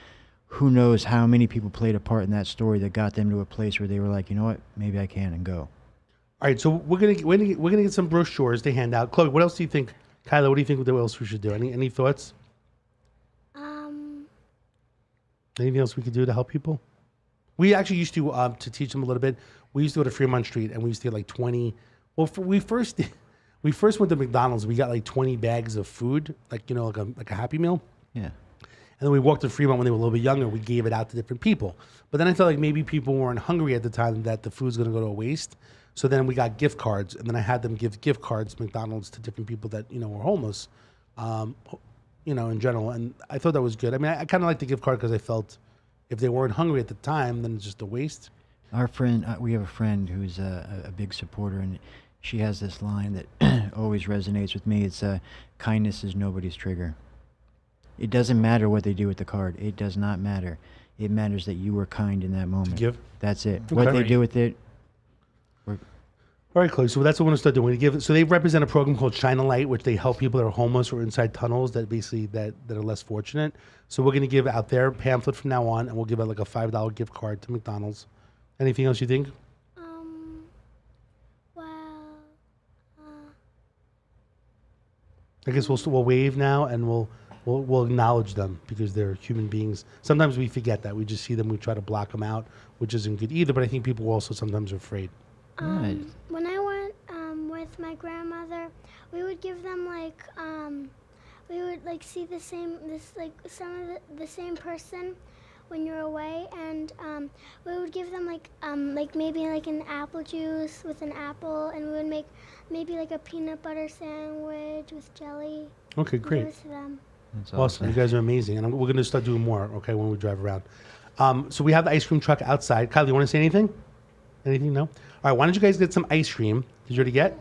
who knows how many people played a part in that story that got them to a place where they were like, you know what, maybe I can, and go. All right, so we're gonna get some brochures to hand out. Chloe, what else do you think? Kyla, what do you think? What else we should do? Any thoughts? Anything else we could do to help people? We actually used to teach them a little bit. We used to go to Fremont Street, and we used to get like 20. Well, we first we first went to McDonald's. We got like 20 bags of food, like like a Happy Meal. Yeah. And then we walked to Fremont when they were a little bit younger. We gave it out to different people. But then I felt like maybe people weren't hungry at the time, that the food's going to go to waste. So then we got gift cards, and then I had them give gift cards, McDonald's, to different people that, were homeless, in general. And I thought that was good. I mean, I kind of liked the gift card because I felt if they weren't hungry at the time, then it's just a waste. Our friend, we have a friend who's a big supporter, and she has this line that always resonates with me. It's kindness is nobody's trigger. It doesn't matter what they do with the card. It does not matter. It matters that you were kind in that moment. Give? That's it. Okay. What they do with it. All right, Chloe. So that's what we're going to start doing. So they represent a program called Shine a Light, which they help people that are homeless or inside tunnels that basically that are less fortunate. So we're going to give out their pamphlet from now on, and we'll give out like a $5 gift card to McDonald's. Anything else you think? I guess we'll wave now, and we'll acknowledge them because they're human beings. Sometimes we forget that. We just see them, we try to block them out, which isn't good either. But I think people also sometimes are afraid. When I went with my grandmother, we would give them we would see the same the same person when you're away, and we would give them maybe an apple juice with an apple, and we would make maybe a peanut butter sandwich with jelly. Okay, great. Give it to them. That's awesome. You guys are amazing, and we're going to start doing more. Okay, when we drive around. So we have the ice cream truck outside. Kyle, you want to say anything? Anything? No. All right. Why don't you guys get some ice cream? Did you already get?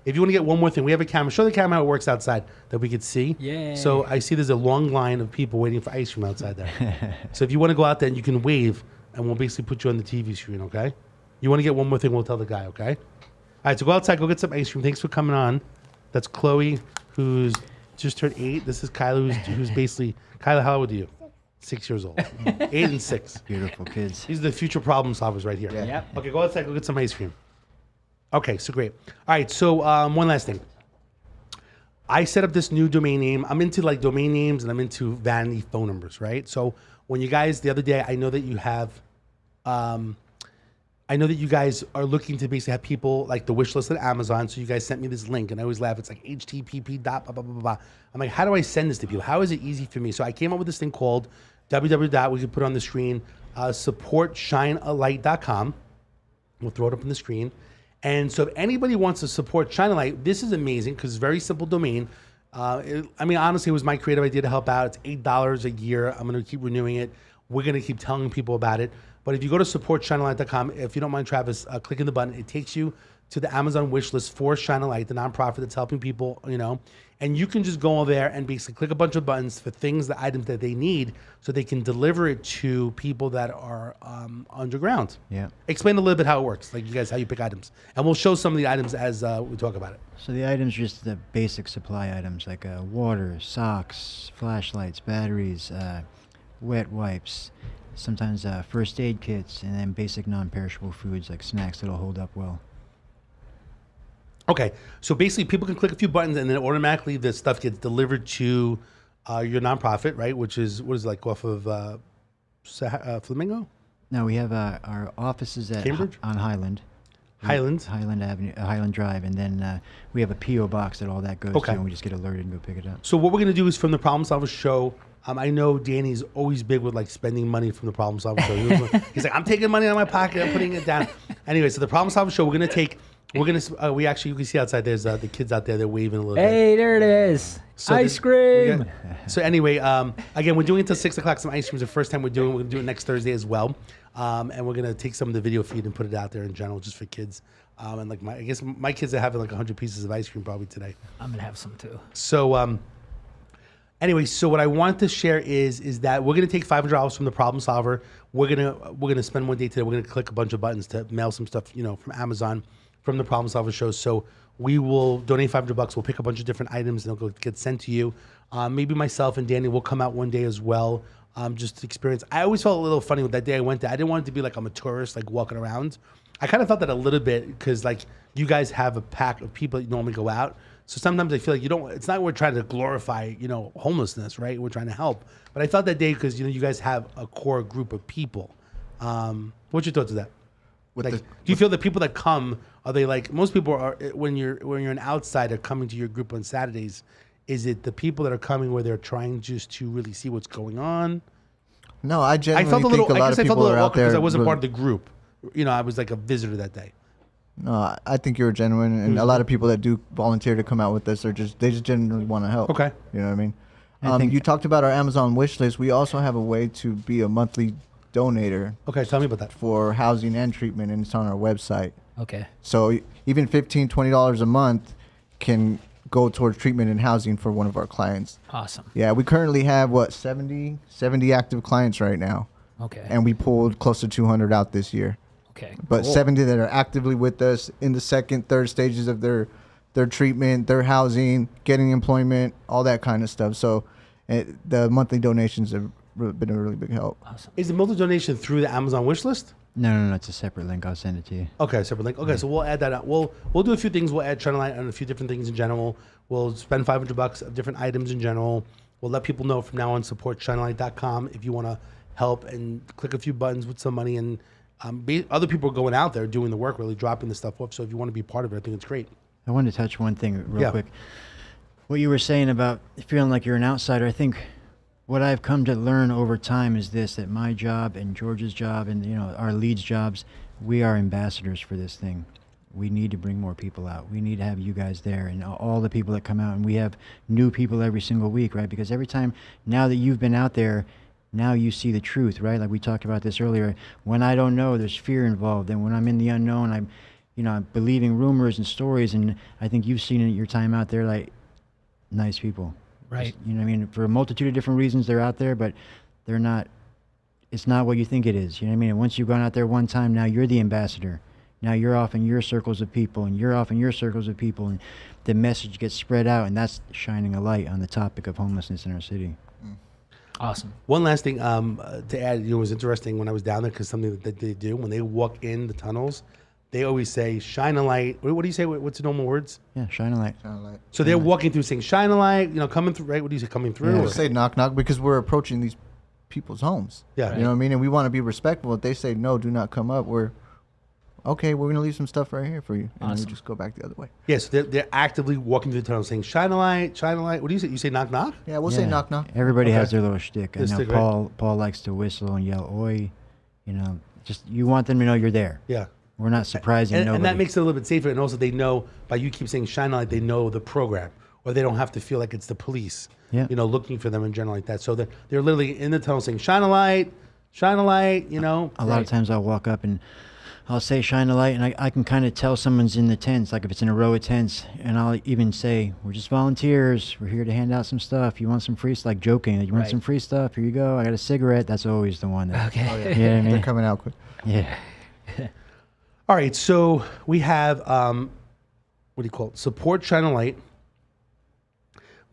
If you want to get one more thing, we have a camera. Show the camera how it works outside that we could see. Yeah. So I see there's a long line of people waiting for ice cream outside there. So if you want to go out there, and you can wave, and we'll basically put you on the TV screen, okay? You want to get one more thing, we'll tell the guy, okay? All right, so go outside, go get some ice cream. Thanks for coming on. That's Chloe, who's just turned 8. This is Kyla, who's basically... Kyla, how old are you? 6 years old. 8 and 6. Beautiful kids. These are the future problem solvers right here. Yeah. Yep. Okay, go outside, go get some ice cream. Okay, so great. All right, so one last thing. I set up this new domain name. I'm into domain names, and I'm into vanity phone numbers, right? So when you guys, the other day, I know that you have, I know that you guys are looking to basically have people the wish list at Amazon. So you guys sent me this link, and I always laugh. It's http dot blah, blah, blah, blah. I'm like, how do I send this to people? How is it easy for me? So I came up with this thing called www. We can put it on the screen, supportshinealight.com. We'll throw it up on the screen. And so if anybody wants to support Shine a Light, this is amazing because it's a very simple domain. Honestly, it was my creative idea to help out. It's $8 a year. I'm going to keep renewing it. We're going to keep telling people about it. But if you go to supportshinealight.com, if you don't mind, Travis, clicking the button, it takes you to the Amazon wish list for Shine a Light, the nonprofit that's helping people, and you can just go over there and basically click a bunch of buttons for the items that they need so they can deliver it to people that are underground. Yeah. Explain a little bit how it works, you guys, how you pick items. And we'll show some of the items as we talk about it. So the items are just the basic supply items like water, socks, flashlights, batteries, wet wipes, sometimes first aid kits, and then basic non-perishable foods like snacks that'll hold up well. Okay, so basically people can click a few buttons and then automatically the stuff gets delivered to your nonprofit, right? Which is, off of Flamingo? No, we have our offices at Cambridge? On Highland. Highland Avenue, Highland Drive, and then we have a P.O. box that all that goes to, and we just get alerted and go pick it up. So what we're going to do is from the Problem Solver Show, I know Danny's always big with spending money from the Problem Solver Show. He's like, I'm taking money out of my pocket, I'm putting it down. Anyway, so the Problem Solver Show, you can see outside, there's the kids out there, they're waving a little bit. Hey, there it is. So ice cream. So anyway, again, we're doing it until 6 o'clock, some ice cream is the first time we're going to do it next Thursday as well. And we're going to take some of the video feed and put it out there in general just for kids. And I guess my kids are having 100 pieces of ice cream probably today. I'm going to have some too. So anyway, so what I want to share is that we're going to take $500 from the Problem Solver. We're going to spend one day today. We're going to click a bunch of buttons to mail some stuff, from Amazon, from the Problem Solver Show. So we will donate $500. We'll pick a bunch of different items and they'll get sent to you. Maybe myself and Danny will come out one day as well. Just to experience. I always felt a little funny with that day I went there. I didn't want it to be I'm a tourist, walking around. I kind of felt that a little bit because you guys have a pack of people that normally go out. So sometimes I feel it's not we're trying to glorify, homelessness, right? We're trying to help. But I felt that day because, you guys have a core group of people. What's your thoughts of that? With Like, the- do you feel the people that come, are they like, most people are, when you're an outsider coming to your group on Saturdays, is it the people that are coming where they're trying just to really see what's going on? No, I I genuinely felt a little, think a I lot guess of I felt a people are little out awkward there. because I wasn't really- part of the group. You know, I was like a visitor that day. No, I think you're genuine, and a lot of people that do volunteer to come out with us are they just genuinely want to help. Okay. You know what I mean? I think- You talked about our Amazon wish list. We also have a way to be a monthly donator Okay, tell me about that. for housing and treatment, and it's on our website. Okay. So even $15, $20 a month can go towards treatment and housing for one of our clients. Awesome. Yeah, we currently have 70 active clients right now, Okay. and we pulled close to 200 out this year. Okay. But cool. 70 that are actively with us in the second, third stages of their treatment, their housing, getting employment, all that kind of stuff. So the monthly donations have been a really big help. Awesome. Is the multi donation through the Amazon wish list? No, it's a separate link. I'll send it to you. Okay, separate link. Okay, so we'll add that out. We'll do a few things. We'll add Channel Light on a few different things in general. We'll spend $500 of different items in general. We'll let people know from now on, support channellight.com if you want to help and click a few buttons with some money. And other people are going out there doing the work, really dropping the stuff off. So if you want to be part of it, I think it's great. I wanted to touch one thing real Yeah. quick. What you were saying about feeling like you're an outsider, I think what I've come to learn over time is this, that my job and George's job and our leads jobs, we are ambassadors for this thing. We need to bring more people out. We need to have you guys there and all the people that come out. And we have new people every single week, right? Because every time, now that you've been out there, now you see the truth, right? Like we talked about this earlier. When I don't know, there's fear involved. And when I'm in the unknown, I'm believing rumors and stories. And I think you've seen it your time out there, like nice people. Right. You know what I mean? For a multitude of different reasons, they're out there, but they're not, it's not what you think it is. You know what I mean? And once you've gone out there one time, now you're the ambassador. Now you're off in your circles of people, and you're off in your circles of people, and the message gets spread out, and that's shining a light on the topic of homelessness in our city. Awesome. One last thing to add, it was interesting when I was down there because something that they do when they walk in the tunnels, they always say "shine a light." What do you say? What's the normal words? Yeah, shine a light. So they're walking through saying "shine a light," coming through. Right? What do you say? Coming through? We or- say knock knock because we're approaching these people's homes. Yeah. You know what I mean? And we want to be respectful. If they say no, do not come up, we're okay, we're gonna leave some stuff right here for you. And Awesome. we just go back the other way. Yes, they're actively walking through the tunnel saying "shine a light, shine a light." What do you say? You say "knock knock"? Yeah, we'll say knock knock. Everybody has Okay. their little shtick. I Their know shtick, right? Paul likes to whistle and yell "oi," just you want them to know you're there. Yeah. We're not surprising And nobody. that makes it a little bit safer. And also, they know by you keep saying "shine a light," they know the program, or they don't have to feel like it's the police. Yeah. Looking for them in general like that. So they're literally in the tunnel saying "shine a light, shine a light." A lot of times I'll walk up and I'll say shine a light, and I can kind of tell someone's in the tents, like if it's in a row of tents, and I'll even say, we're just volunteers. We're here to hand out some stuff. You want some free stuff? Like joking. You want Right. some free stuff? Here you go. I got a cigarette. That's always the one. That, Okay. You know what I mean? They're coming out quick. Yeah. All right, so we have what do you call it? Support China Light.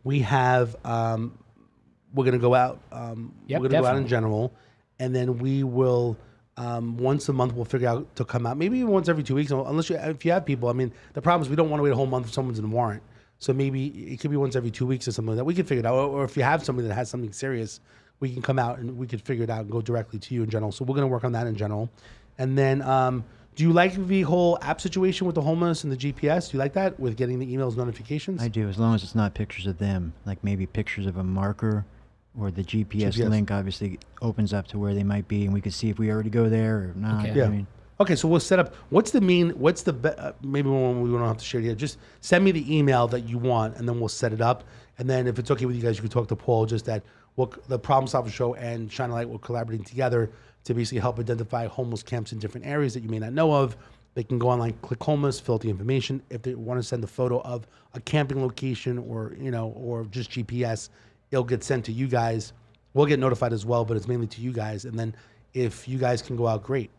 We have we're gonna go out. Yep, we're gonna go out in definitely. general, and then we will once a month we'll figure out to come out. Maybe even once every 2 weeks, unless if you have people. I mean, the problem is we don't want to wait a whole month if someone's in a warrant. So maybe it could be once every 2 weeks or something like that. We can figure it out. Or if you have somebody that has something serious, we can come out and we could figure it out and go directly to you in general. So we're gonna work on that in general, and then. Do you like the whole app situation with the homeless and the GPS? Do you like that with getting the emails notifications? I do, as long as it's not pictures of them, like maybe pictures of a marker, or the GPS. Link obviously opens up to where they might be, and we can see if we already go there or not. Okay. You know what I Yeah. mean? Okay, so we'll set up. Maybe one we don't have to share here. Just send me the email that you want, and then we'll set it up. And then if it's okay with you guys, you can talk to Paul. Just that the Problem Solver Show and Shine a Light will collaborating together to basically help identify homeless camps in different areas that you may not know of. They can go online, click homeless, fill out the information. If they want to send a photo of a camping location or just GPS, it'll get sent to you guys. We'll get notified as well, but it's mainly to you guys. And then if you guys can go out, great.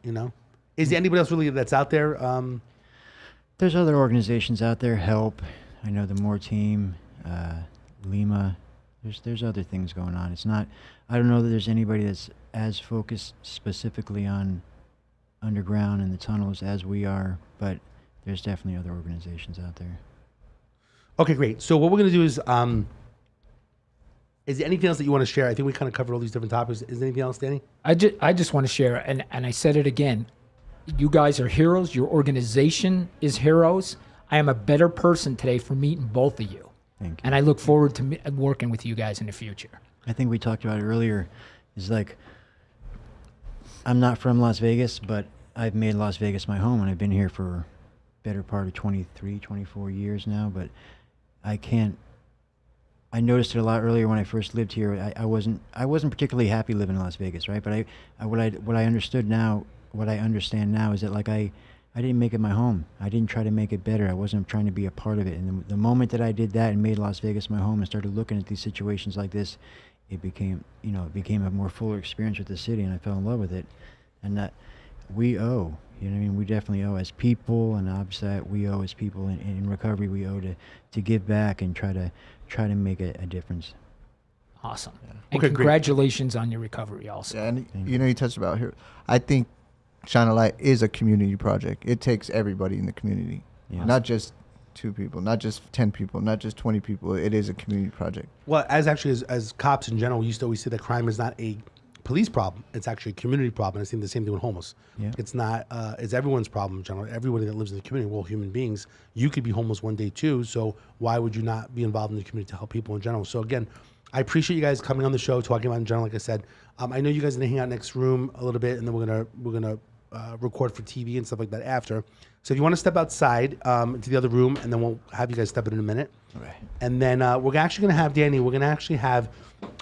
Is there anybody else really that's out there? There's other organizations out there. Help. I know the More Team, Lima. There's other things going on. It's not. I don't know that there's anybody that's as focused specifically on underground and the tunnels as we are, but there's definitely other organizations out there. Okay, great. So what we're going to do is there anything else that you want to share? I think we kind of covered all these different topics. Is there anything else, Danny? I just want to share, and I said it again. You guys are heroes. Your organization is heroes. I am a better person today for meeting both of you. Thank you. And I look forward to working with you guys in the future. I think we talked about it earlier. Is like, I'm not from Las Vegas, but I've made Las Vegas my home, and I've been here for better part of 23, 24 years now. But I noticed it a lot earlier when I first lived here. I wasn't particularly happy living in Las Vegas, right? But what I understand now is that like I didn't make it my home. I didn't try to make it better. I wasn't trying to be a part of it. And the moment that I did that and made Las Vegas my home and started looking at these situations like this, it became a more fuller experience with the city, and I fell in love with it. And that we owe, you know what I mean? We definitely owe as people, and obviously we owe as people in recovery. We owe to give back and try to make a difference. Awesome. And congratulations on your recovery also. Yeah, and you touched about here. I think Shine a Light is a community project. It takes everybody in the community, not just 2 people, not just 10 people, not just 20 people. It is a community project. Well, as cops in general, we used to always say that crime is not a police problem. It's actually a community problem. I think the same thing with homeless. Yeah. It's not. It's everyone's problem in general. Everybody that lives in the community, we're all human beings. You could be homeless one day too. So why would you not be involved in the community to help people in general? So again, I appreciate you guys coming on the show, talking about in general. Like I said, I know you guys are gonna hang out next room a little bit, and then we're gonna record for TV and stuff like that after. So if you want to step outside into the other room, and then we'll have you guys step in a minute. All right. And then we're actually going to have Danny. We're going to actually have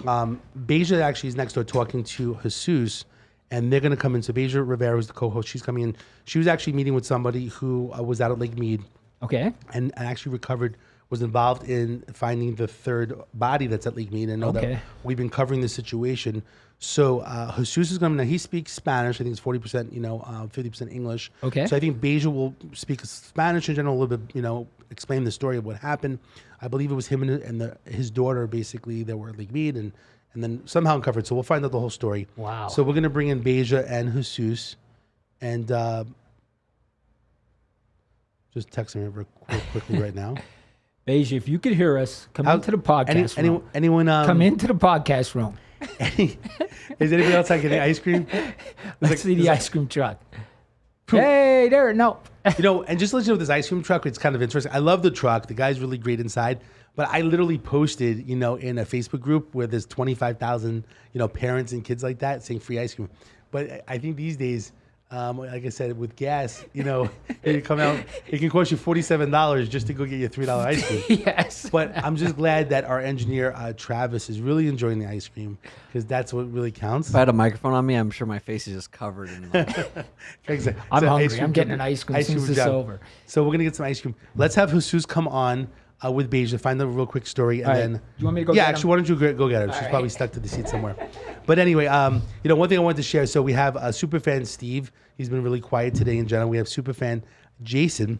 Beja actually is next door talking to Jesus, and they're going to come in. So Beja Rivera, who's the co-host, she's coming in. She was actually meeting with somebody who was out at Lake Mead. Okay. And actually recovered, was involved in finding the 3rd body that's at Lake Mead. And know that we've been covering the situation. So Jesus is going to, he speaks Spanish. I think it's 40%, 50% English. Okay. So I think Beja will speak Spanish in general, a little bit, explain the story of what happened. I believe it was him and his daughter, basically, that were at Lake Mead and then somehow uncovered. So we'll find out the whole story. Wow. So we're going to bring in Beja and Jesus, and just texting me real quickly right now. Beja, if you could hear us, come into the podcast room. Anyone come into the podcast room. Is anybody else like getting ice cream? Let's see the ice cream truck. Hey, there, no. And just to let you know, this ice cream truck, it's kind of interesting. I love the truck. The guy's really great inside. But I literally posted, in a Facebook group where there's 25,000, parents and kids like that saying free ice cream. But I think these days, like I said, with gas, you come out, it can cost you $47 just to go get your $3 ice cream. Yes. But I'm just glad that our engineer, Travis, is really enjoying the ice cream, because that's what really counts. If I had a microphone on me, I'm sure my face is just covered in Exactly. I'm hungry. I'm getting an ice cream as soon as this is over. So we're going to get some ice cream. Let's have Jesus come on with Beja, find out a real quick story, and then... You want me to go get him? Actually, why don't you go get her? She's probably stuck to the seat somewhere. But anyway, one thing I wanted to share. So we have superfan Steve. He's been really quiet today in general. We have superfan Jason.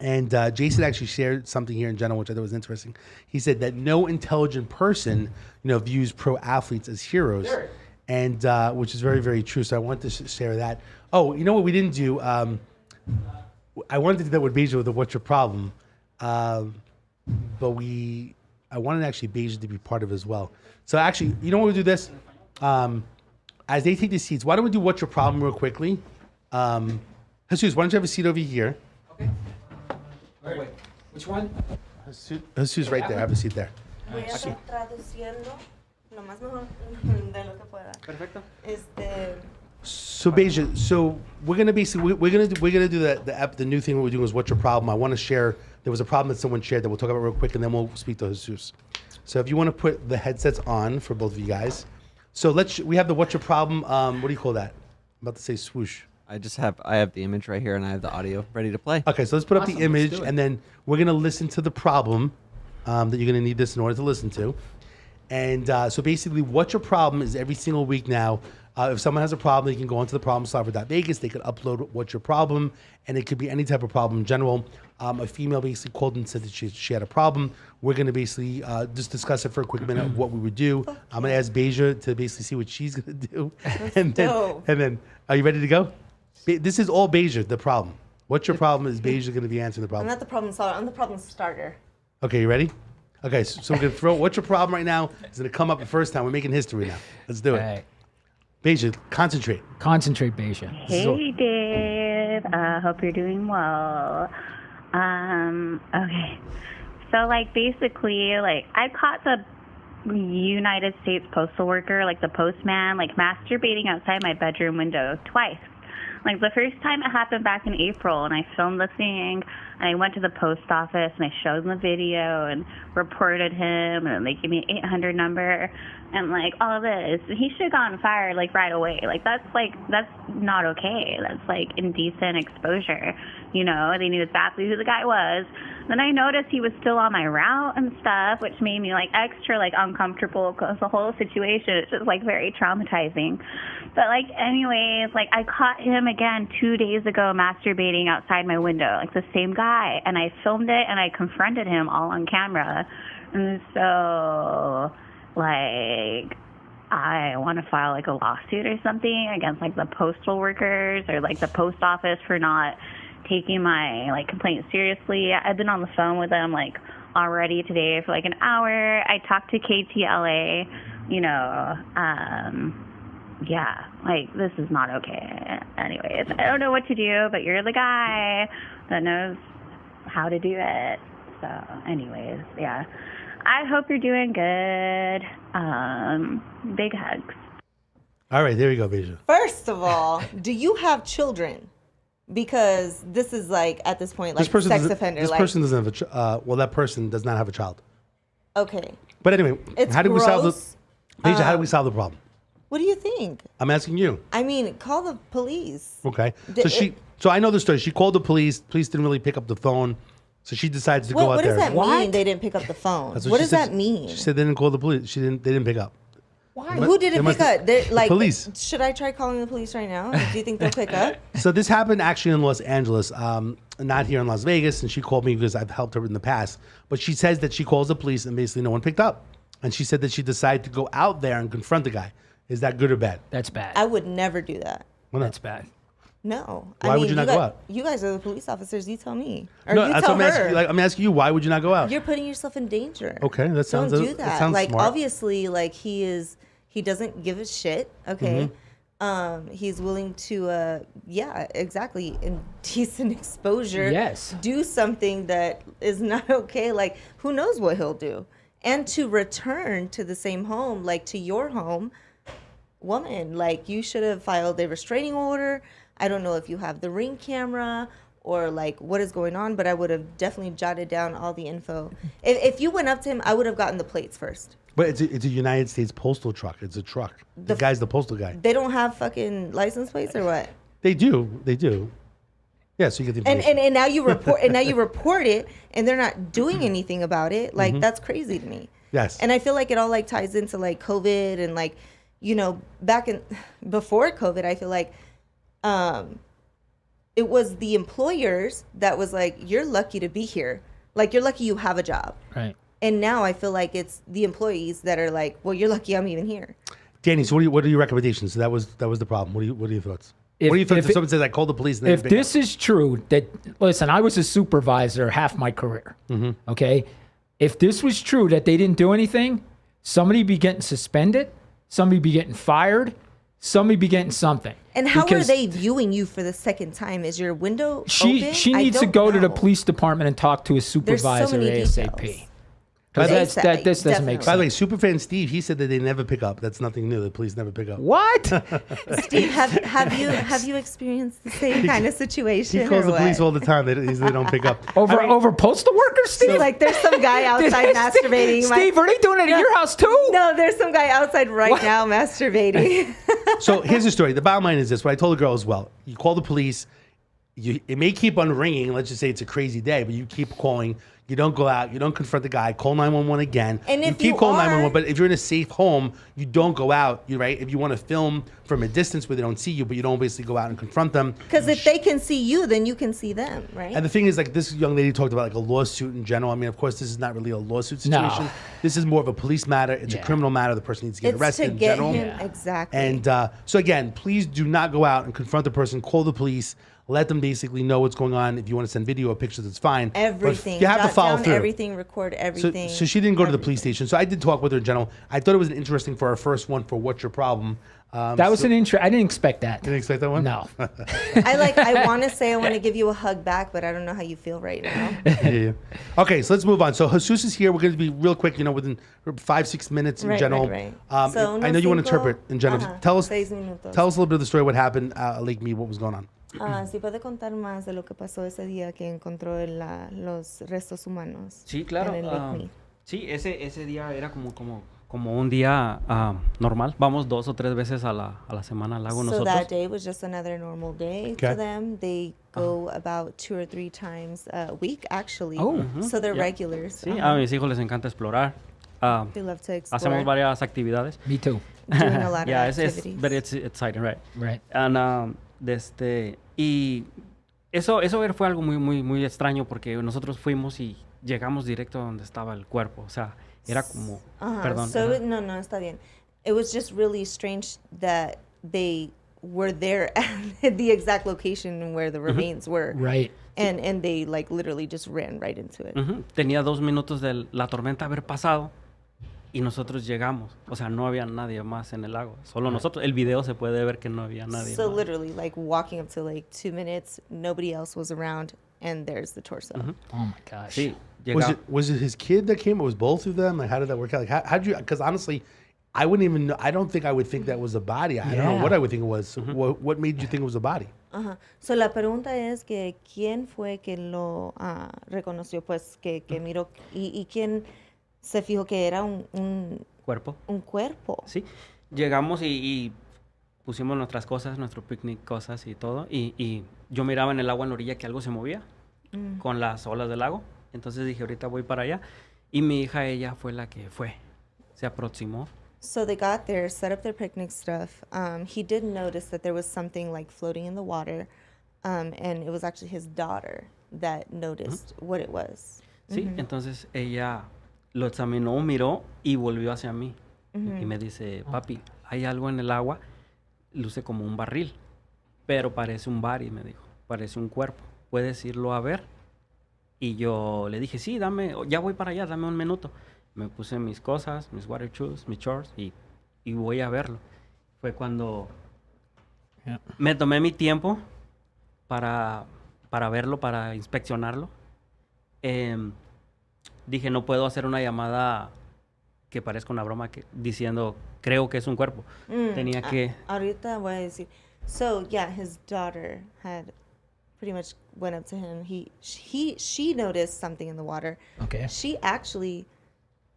And Jason actually shared something here in general, which I thought was interesting. He said that no intelligent person, views pro athletes as heroes. Sure. And which is very, very true. So I wanted to share that. Oh, you know what we didn't do? I wanted to do that with Beja with the What's Your Problem? But I wanted actually Beja to be part of it as well. So actually, you know what, we'll do this? As they take the seats, why don't we do What's Your Problem real quickly? Jesus, why don't you have a seat over here? Okay. Wait. Which one? Jesus right there. Have a seat there. Voy a estar traduciendo lo más mejor de lo que pueda. Perfecto. So Beja, so we're gonna basically we're gonna do the new thing we're doing is What's Your Problem? I want to share. There was a problem that someone shared that we'll talk about real quick, and then we'll speak to Jesus. So if you want to put the headsets on for both of you guys. So we have the What's Your Problem? What do you call that? I'm about to say swoosh. I have the image right here, and I have the audio ready to play. Okay, so let's put up the image, and then we're gonna listen to the problem that you're gonna need this in order to listen to. And so basically, What's Your Problem is every single week now. If someone has a problem, they can go onto the problemsolver.vegas. They could upload What's Your Problem, and it could be any type of problem in general. A female basically called and said that she had a problem. We're going to basically just discuss it for a quick minute of what we would do. I'm going to ask Beja to basically see what she's going to do. And then, are you ready to go? This is all Beja, the problem. What's Your Problem is Beja going to be answering the problem. I'm not the problem solver. I'm the problem starter. Okay, you ready? Okay, so we're going to throw What's Your Problem right now. It's going to come up the first time. We're making history now. Let's do it. Right. Beja, concentrate. Concentrate, Beja. Hey, Dave. Hope you're doing well. Okay. So, like, basically, like, I caught the United States postal worker, like the postman, like masturbating outside my bedroom window twice. Like the first time it happened back in April, and I filmed the thing, and I went to the post office and I showed them the video and reported him, and they gave me an 800 number and like all of this. He should have gotten fired like right away. That's not okay. That's like indecent exposure. You know, they knew exactly who the guy was. Then I noticed he was still on my route and stuff, which made me like extra like uncomfortable because the whole situation is just like very traumatizing. But like anyways, like I caught him again 2 days ago masturbating outside my window, like the same guy, and I filmed it and I confronted him all on camera. And so like I want to file like a lawsuit or something against like the postal workers or like the post office for not taking my like complaint seriously. I've been on the phone with them like already today for like an hour. I talked to KTLA, you know, yeah, like this is not okay. Anyways, I don't know what to do, but you're the guy that knows how to do it. So anyways, yeah, I hope you're doing good. Big hugs. All right, there you go, Beja. First of all, do you have children? Because this is like at this point like sex offender. This person doesn't have that person does not have a child. Okay. But anyway, It's how do we solve gross. Beja, how do we solve the problem? What do you think? I'm asking you. I mean, call the police. Okay. So I know the story. She called the police. Police didn't really pick up the phone. So she decides to go out What there. does that mean? They didn't pick up the phone. That's What she does said. that mean? She said they didn't call the police. They didn't pick up. Why? Who didn't pick up? Like police. Should I try calling the police right now? Do you think they'll pick up? So this happened actually in Los Angeles, not here in Las Vegas. And she called me because I've helped her in the past. But she says that she calls the police and basically no one picked up. And she said that she decided to go out there and confront the guy. Is that good or bad? That's bad. I would never do that. Well, That's bad. No. Why would you not go out? You guys are the police officers. You tell me. Or No, you that's tell what I'm her. asking. Like, I'm asking you, why would you not go out? You're putting yourself in danger. Okay, that sounds. Don't do that. That sounds like smart. obviously, like he doesn't give a shit. Okay. He's willing to, yeah, exactly, indecent exposure. Yes. Do something that is not okay. Like, who knows what he'll do? And to return to the same home, like to your home, woman, like you should have filed a restraining order. I don't know if you have the Ring camera or like what is going on, but I would have definitely jotted down all the info. If you went up to him, I would have gotten the plates first. But it's a United States postal truck. It's a truck. The guy's the postal guy. They don't have fucking license plates or what? They do. Yeah, so you get the information. And now you report it, and they're not doing anything about it. Like that's crazy to me. Yes. And I feel like it all like ties into like COVID and like, you know, before COVID, I feel like it was the employers that was like, you're lucky to be here. Like you're lucky you have a job. Right. And now I feel like it's the employees that are like, well, you're lucky I'm even here. Danny, so what are your recommendations? So that was the problem. What are your thoughts? What are your thoughts if someone says I called the police? And if this is true, that listen, I was a supervisor half my career. Okay, if this was true that they didn't do anything, somebody be getting suspended, somebody be getting fired, somebody be getting something. And how are they viewing you for the second time? Is your window open? She needs to go to the police department and talk to a supervisor ASAP. Because this doesn't make sense. By the way, Superfan Steve, he said that they never pick up. That's nothing new. The police never pick up. What? Steve, have you experienced the same kind of situation? He calls the or police what? all the time. They don't pick up. Over postal workers, Steve? Like there's some guy outside masturbating. Steve, are they doing it at your house too? No, there's some guy outside right now masturbating. So here's the story. The bottom line is this. What I told the girl as well. You call the police. It may keep on ringing. Let's just say it's a crazy day, but you keep calling. You don't go out. You don't confront the guy. Call 911 again. And if you keep calling 911, are- but if you're in a safe home, you don't go out. You right? If you want to film from a distance where they don't see you, but you don't basically go out and confront them. Because if they can see you, then you can see them, right? And the thing is, like this young lady talked about, like a lawsuit in general. I mean, of course, this is not really a lawsuit situation. No. This is more of a police matter. It's a criminal matter. The person needs to get It's arrested to in get general. him exactly. And so again, please do not go out and confront the person. Call the police. let them basically know what's going on. If you want to send video or pictures, it's fine. Everything. But you have to Jot follow down through. everything, record everything. So she didn't go to the everything. police station. So I did talk with her in general. I thought it was interesting for our first one for What's Your Problem. That was an intro. I didn't expect that. Didn't expect that one? No. I want to say I want to give you a hug back, but I don't know how you feel right now. Yeah. Okay, so let's move on. So Jesus is here. We're going to be real quick, within 5-6 minutes in Right, general. right. So I know you want to interpret in general. Tell us 6 minutos. a little bit of the story, what happened at Lake Mead, what was going on. Si puede contar más de lo que pasó ese día que encontró los restos humanos. Sí, claro. En el Lake Mead. Sí, ese día era como un día normal. Vamos 2 o 3 veces a la semana al lago So nosotros. that day was just another normal day Okay. to them. They go about 2 or 3 times a week, actually. Oh. So they're Yeah. regulars. Sí, a mis hijos les encanta explorar. They love to explore. Hacemos varias actividades. Me too. Doing a lot Yeah, of it's activities. very exciting, right? Right. And, y eso fue algo muy extraño porque nosotros fuimos y llegamos directo a donde estaba el cuerpo. O sea, era como... Perdón. So, ajá. no, está bien. It was just really strange that they were there at the exact location where the remains were. Right. And they, literally just ran right into it. Ujú. Tenía 2 minutos de la tormenta haber pasado y nosotros llegamos. O sea, no había nadie más en el lago. Solo nosotros. El video se puede ver que no había nadie So más. literally, walking up to 2 minutes, nobody else was around, and there's the torso. Oh my gosh. Sí, Was it his kid that came, or was both of them? Like, how did that work out? Like, how'd you, because honestly, I wouldn't even know, I don't think I would think that was a body. I don't know what I would think it was. So what made you think it was a body? So la pregunta es que quién fue que lo reconoció, pues que miró y quién se fijó que era un Cuerpo. cuerpo. Sí. Llegamos y pusimos nuestras cosas, nuestro picnic, cosas y todo. Y yo miraba en el agua en la orilla que algo se movía con las olas del lago. Entonces dije, ahorita voy para allá. Y mi hija, ella fue la que fue. Se aproximó. So they got there, set up their picnic stuff. He did notice that there was something floating in the water, and it was actually his daughter that noticed what it was. Sí, entonces ella lo examinó, miró y volvió hacia mí. Y me dice, papi, hay algo en el agua, luce como un barril, pero parece un body, me dijo, parece un cuerpo. ¿Puedes irlo a ver? Y yo le dije, sí, ya voy para allá, dame un minuto. Me puse mis cosas, mis water shoes, mis shorts y voy a verlo. Fue cuando me tomé mi tiempo para verlo, para inspeccionarlo. Dije, no puedo hacer una llamada que parezca una broma diciendo, creo que es un cuerpo. Tenía que... Ahorita voy a decir. So, yeah, his daughter had pretty much went up to him. She noticed something in the water. Okay. She actually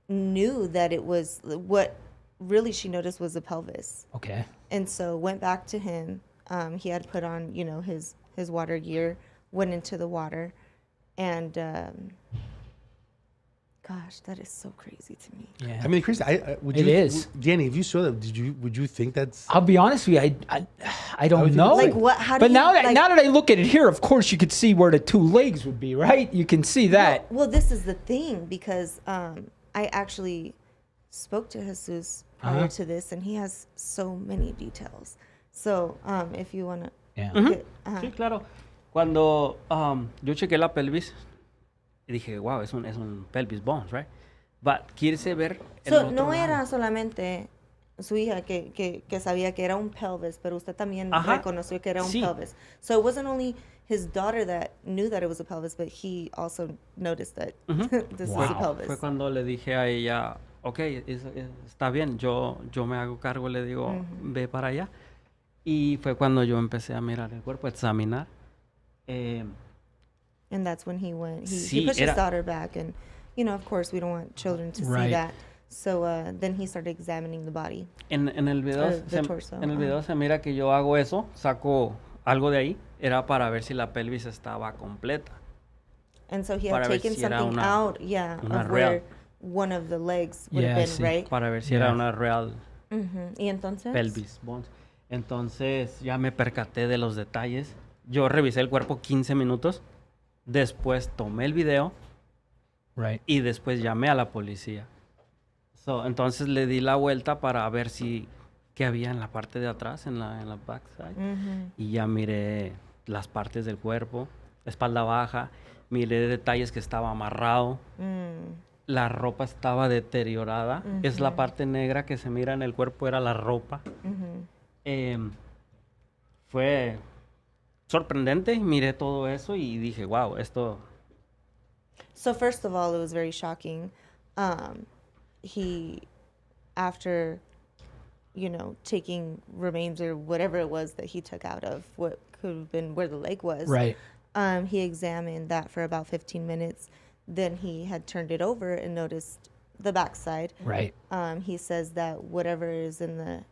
knew that it was, what really she noticed was the pelvis. Okay. And so went back to him. He had put on, his water gear, went into the water, and gosh, that is so crazy to me. Yeah. I mean, Chris, It is. Danny, if you saw that, would you think that's... I'll be honest with you, I don't know. What? How do But you, now that I look at it here, of course you could see where the 2 legs would be, right? You can see that. Well, this is the thing, because I actually spoke to Jesus prior to this, and he has so many details. So, if you want to... Yeah. Sí, claro. Cuando yo chequé la pelvis, dije, wow, es un pelvis bones, right? But quiere ver el So, otro no lado. era solamente su hija que sabía que era un pelvis, pero usted también reconoció que era un pelvis. So it wasn't only his daughter that knew that it was a pelvis, but he also noticed that this is a pelvis. Fue cuando le dije a ella, ok, está bien, yo me hago cargo, le digo, ve para allá. Y fue cuando yo empecé a mirar el cuerpo, a examinar. And that's when he went. He Sí, pushed era- his daughter back, and of course, we don't want children to see Right. that. So then he started examining the body. En el video, The torso, en el video se mira que yo hago eso, saco algo de ahí, era para ver si la pelvis estaba completa. And so he had Para ver taken si era something una- out, una of real. where one of the legs would have Yeah, been, sí. right? Para ver si Yeah. era una real Y entonces. pelvis bones. Entonces ya me percaté de los detalles. Yo revisé el cuerpo 15 minutos, después tomé el video Right. y después llamé a la policía. Entonces le di la vuelta para ver qué había en la parte de atrás, en la backside. Y ya miré las partes del cuerpo, espalda baja, miré detalles que estaba amarrado, la ropa estaba deteriorada, es la parte negra que se mira en el cuerpo, era la ropa. Fue sorprendente, miré todo eso y dije, wow, esto... So first of all, it was very shocking. He, after, you know, taking remains or whatever it was that he took out of what could have been where the leg was, Right. He examined that for about 15 minutes. Then he had turned it over and noticed the backside. Right. He says that whatever is in the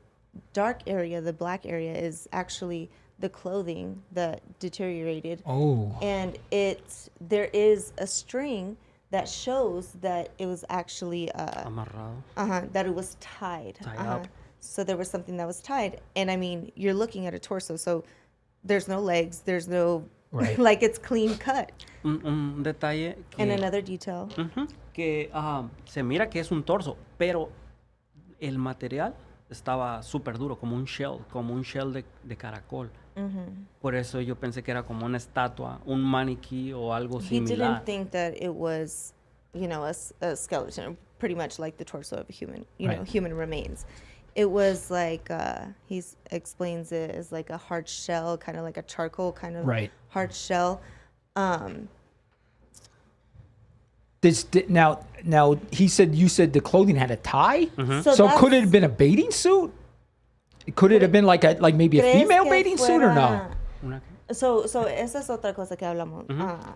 dark area, the black area, is actually the clothing that deteriorated. Oh. And there is a string that shows that it was actually amarrado. That it was tied. Up. So there was something that was tied. And I mean, you're looking at a torso, so there's no legs, there's no Right. like it's clean cut. Un detalle que, And another detail. Que se mira que es un torso, pero el material estaba súper duro, como un shell de caracol. Por eso yo pensé que era como una estatua, un maniquí o algo He similar. didn't think that it was, you know, a skeleton, pretty much like the torso of a human, you know, human remains. It was like, he explains it as like a hard shell, kind of like a charcoal kind of hard shell. Now you said the clothing had a tie. So could it have been a bathing suit? Could it have been like maybe a female bathing suit or no? So esa es otra cosa que hablamos.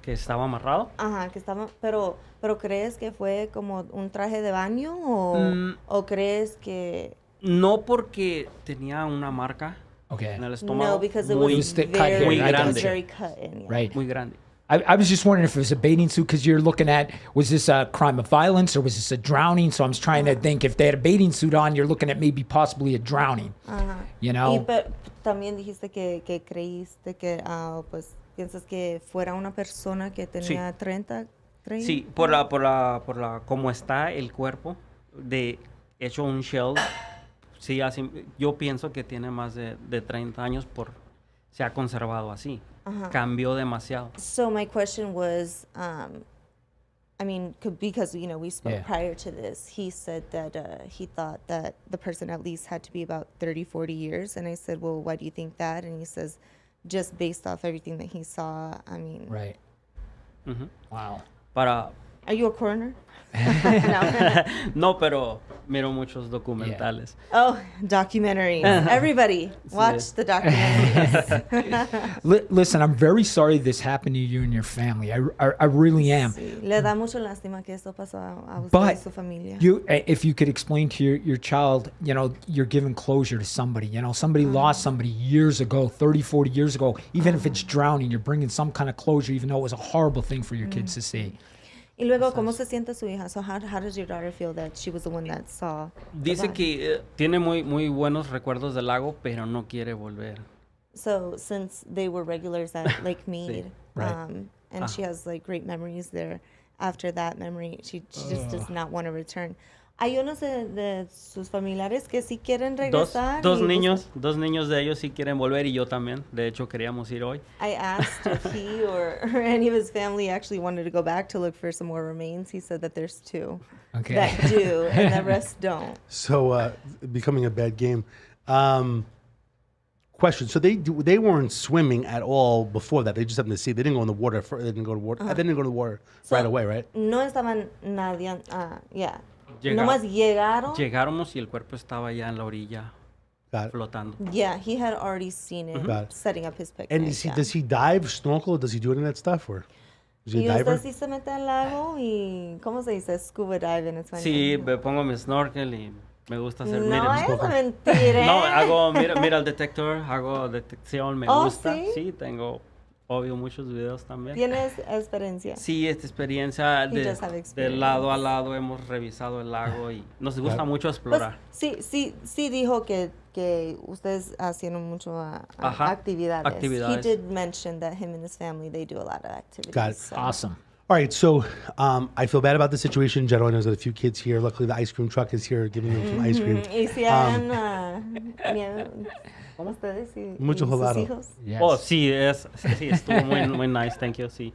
Que estaba amarrado. Que estaba, pero ¿crees que fue como un traje de baño o crees que no, porque tenía una marca en el estómago? No, because it was muy grande. very cut in. Yeah. Right. Muy grande. I was just wondering if it was a bathing suit because you're looking at, was this a crime of violence or was this a drowning? So I'm trying to think if they had a bathing suit on, you're looking at maybe possibly a drowning. You know? Pero también dijiste que creíste que, pues, piensas que fuera una persona que tenía 30. Sí, por la cómo está el cuerpo, hecho un shell. Sí, así, yo pienso que tiene más de 30 años se ha conservado así. Cambió demasiado. So my question was, I mean, because, you know, we spoke prior to this, he said that he thought that the person at least had to be about 30, 40 years. And I said, well, why do you think that? And he says, just based off everything that he saw, I mean. Right. Wow. Are you a coroner? No, pero miro muchos documentales. Oh, documentaries. Everybody, watch the documentaries. Listen, I'm very sorry this happened to you and your family. I really am. Sí, le da mucho lástima que esto pasó a usted y su familia. If you could explain to your child, you know, you're giving closure to somebody. You know, somebody lost somebody years ago, 30, 40 years ago. Even if it's drowning, you're bringing some kind of closure, even though it was a horrible thing for your kids to see. Y luego, ¿cómo se siente su hija? So how does your daughter feel that she was the one that saw? Dice que tiene muy buenos recuerdos del lago, pero no quiere volver. So since they were regulars at Lake Mead, sí. And she has like great memories there. After that memory, she just does not want to return. Hay unos de sus familiares que sí quieren regresar. Dos niños de ellos sí quieren volver y yo también. De hecho, queríamos ir hoy. I asked if he or any of his family actually wanted to go back to look for some more remains. He said that there's 2 that do, and the rest don't. So, becoming a bad game. Question. So they weren't swimming at all before that. They just happened to see. They didn't go in the water. They didn't go to water. They didn't go to the water right away, right? No estaban nadie. Yeah. Nomás Llegáramos y el cuerpo estaba ya en la orilla flotando. Yeah, he had already seen it setting up his picnic. And does he dive, snorkel? Does he do any of that stuff? Or is he a diver? Y usted sí se mete al lago y, ¿cómo se dice? Scuba dive en español. Sí, me pongo mi snorkel y me gusta hacer... No, es mentira. No, mira el detector, hago detección, me gusta. ¿sí? Sí, tengo... Obvio, muchos videos también. ¿Tienes experiencia? Sí, esta experiencia de lado a lado hemos revisado el lago y nos gusta mucho explorar. Pues, sí dijo que ustedes hacían mucho actividades. He did mention that him and his family, they do a lot of activities. Got it. So. Awesome. All right, so I feel bad about the situation in general. I know there's a few kids here. Luckily, the ice cream truck is here giving them some ice cream. Y si han Ustedes y Mucho sus jalado. hijos. Yes. Oh, sí, sí, estuvo muy nice, thank you, sí.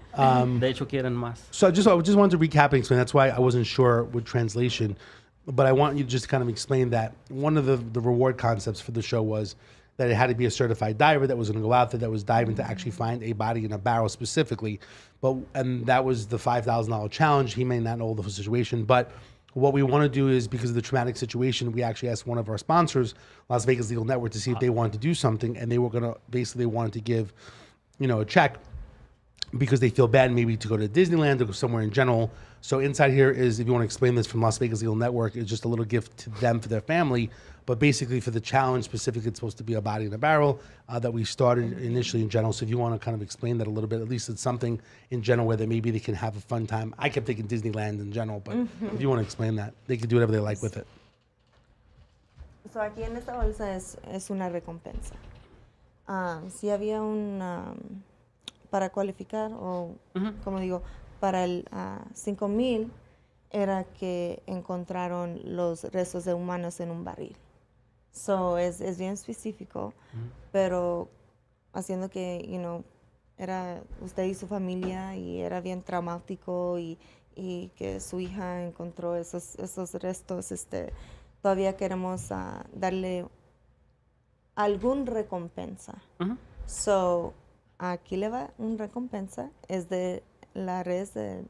De hecho, quieren más. So I just wanted to recap and explain. That's why I wasn't sure with translation, but I want you to just kind of explain that one of the reward concepts for the show was that it had to be a certified diver that was going to go out there that was diving to actually find a body in a barrel specifically, and that was the $5,000 challenge. He may not know the whole situation, but what we want to do is, because of the traumatic situation, we actually asked one of our sponsors, Las Vegas Legal Network, to see if they wanted to do something, and they were going to basically wanted to give, a check because they feel bad maybe to go to Disneyland or go somewhere in general. So inside here is, if you want to explain this from Las Vegas Legal Network, it's just a little gift to them for their family. But basically for the challenge specifically, it's supposed to be a body in a barrel that we started initially in general. So if you want to kind of explain that a little bit, at least it's something in general where maybe they can have a fun time. I kept thinking Disneyland in general, but if you want to explain that, they can do whatever they like with it. So aquí en esta bolsa es una recompensa. Si había para cualificar o, como digo, para el 5,000 era que encontraron los restos de humanos en un barril. So es bien específico, pero haciendo que, era usted y su familia y era bien traumático y que su hija encontró esos restos, todavía queremos darle algún recompensa. So aquí le va un recompensa, es de la red de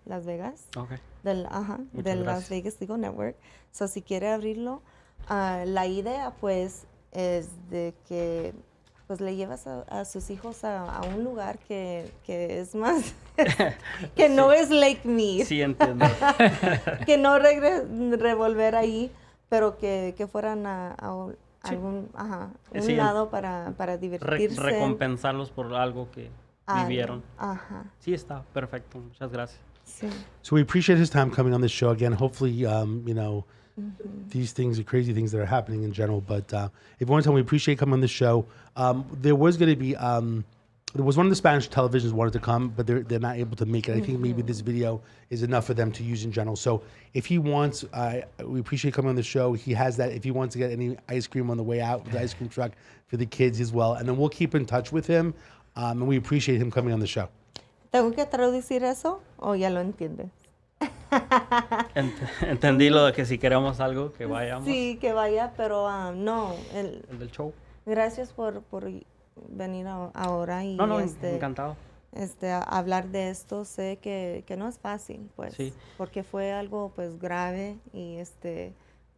Las Vegas, del Las Vegas Legal Network. So si quiere abrirlo, la idea pues es de que pues le llevas a sus hijos a un lugar que es más que no es Lake Mead. Sí, entiendo. Que no revolver ahí, pero que fueran a algún un lado para divertirse. Recompensarlos por algo que vivieron. Sí, está perfecto. Muchas gracias. Sí. So we appreciate his time coming on this show again. Hopefully, these things are crazy things that are happening in general. But if you want to tell me, we appreciate coming on the show. There was going to be, there was one of the Spanish televisions wanted to come, but they're not able to make it. I think maybe this video is enough for them to use in general. So if he wants, we appreciate coming on the show. He has that. If he wants to get any ice cream on the way out, the ice cream truck for the kids as well. And then we'll keep in touch with him. And we appreciate him coming on the show. ¿Tengo que traducir eso o ya lo entiendes? Entendí lo de que si queremos algo, que vayamos. Sí, que vaya, pero no. El del show. Gracias por venir ahora y No, encantado. Hablar de esto. Sé que no es fácil, pues, sí. Porque fue algo pues grave y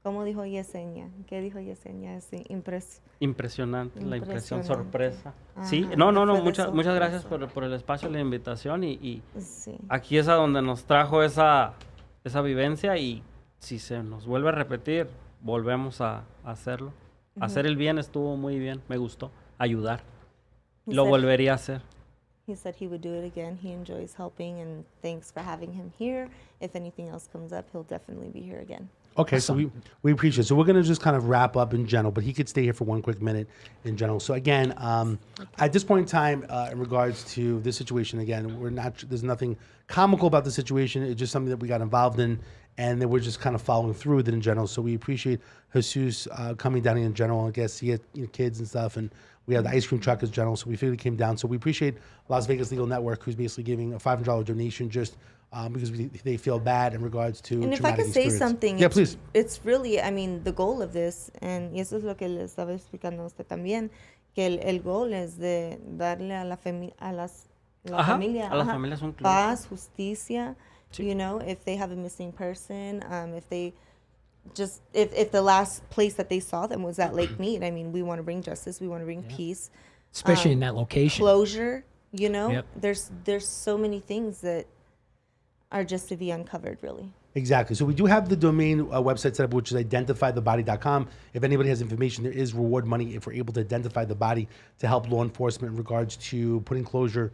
como dijo Yesenia, ¿qué dijo Yesenia? Es Impresionante, la impresión, sorpresa. Ajá, sí, no, muchas gracias por el espacio, la invitación y sí. Aquí es a donde nos trajo esa vivencia y si se nos vuelve a repetir, volvemos a hacerlo. Hacer el bien estuvo muy bien, me gustó, ayudar. Lo volvería a hacer. He said he would do it again. He enjoys helping and thanks for having him here. If anything else comes up, he'll definitely be here again. Okay, so we appreciate it. So we're going to just kind of wrap up in general, but he could stay here for one quick minute in general. So again, at this point in time, in regards to this situation, again, there's nothing comical about the situation. It's just something that we got involved in, and then we're just kind of following through with it in general. So we appreciate Jesus coming down here in general. I guess he had kids and stuff, and we had the ice cream truck as general. So we figured he came down. So we appreciate Las Vegas Legal Network, who's basically giving a $500 donation just because they feel bad in regards to and if I could say something, yeah, please. It's really, I mean, the goal of this, y eso es lo que le estaba explicando a usted también, que el goal es de darle a la familia, a las familias un paz, justicia, sí. If they have a missing person, if they just, if the last place that they saw them was at Lake Mead, I mean, we want to bring justice, we want to bring peace. Especially in that location. Closure, Yep. There's so many things that are just to be uncovered, really. Exactly. So we do have the domain website set up, which is identifythebody.com. If anybody has information, there is reward money if we're able to identify the body to help law enforcement in regards to putting closure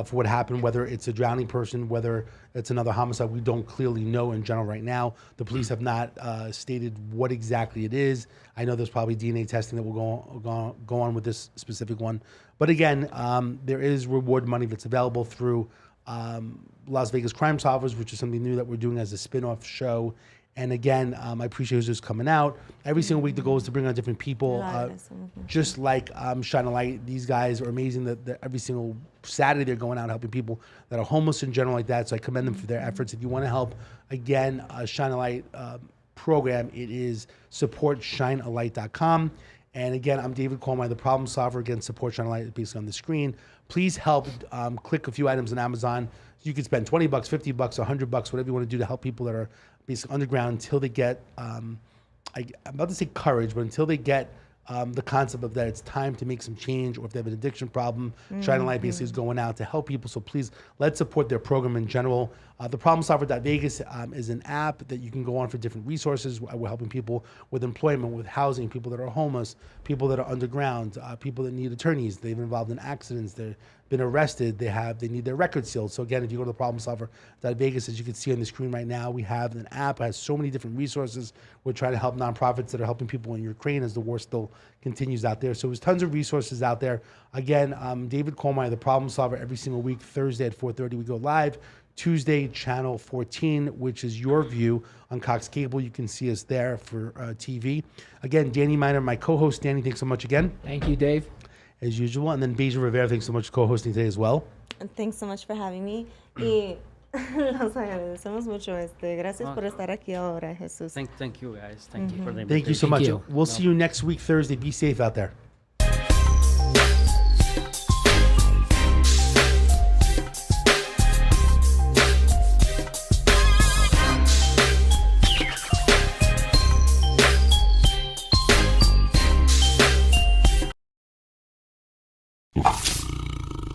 for what happened, whether it's a drowning person, whether it's another homicide. We don't clearly know in general right now. The police have not stated what exactly it is. I know there's probably DNA testing that will go on with this specific one. But again, there is reward money that's available through Las Vegas Crime Solvers, which is something new that we're doing as a spin-off show. And again, I appreciate who's coming out. Every single week, the goal is to bring on different people. Just like Shine a Light, these guys are amazing. That every single Saturday they're going out helping people that are homeless in general like that. So I commend them for their efforts. If you want to help, again, Shine a Light program, it is supportshinealight.com. And again, I'm David Kohlmeier, the problem solver. Again, support Shine a Light, basically on the screen. Please help click a few items on Amazon. You can spend $20, $50, $100, whatever you want to do to help people that are basically underground until they get, I'm about to say courage, but until they get the concept of that it's time to make some change, or if they have an addiction problem, Shine a Light basically is going out to help people. So please, let's support their program in general. The ProblemSolver.Vegas is an app that you can go on for different resources. We're helping people with employment, with housing, people that are homeless, people that are underground, people that need attorneys. They've been involved in accidents. They've been arrested. They need their records sealed. So again, if you go to ProblemSolver.Vegas, as you can see on the screen right now, we have an app. It has so many different resources. We're trying to help nonprofits that are helping people in Ukraine as the war still continues out there. So there's tons of resources out there. Again, David Kohlmeier, the Problem Solver, every single week, Thursday at 4:30 we go live. Tuesday, channel 14, which is your view on Cox Cable. You can see us there for TV. Again, Danny Miner, my co-host. Danny, thanks so much again. Thank you, Dave. As usual. And then Beijing Rivera, thanks so much for co-hosting today as well. Thanks so much for having me. Y los agradecemos mucho. Gracias por estar aquí ahora, Jesús. Thank you, guys. Thank you for the invitation. Thank you so much. We'll see you next week, Thursday. Be safe out there. Podcast.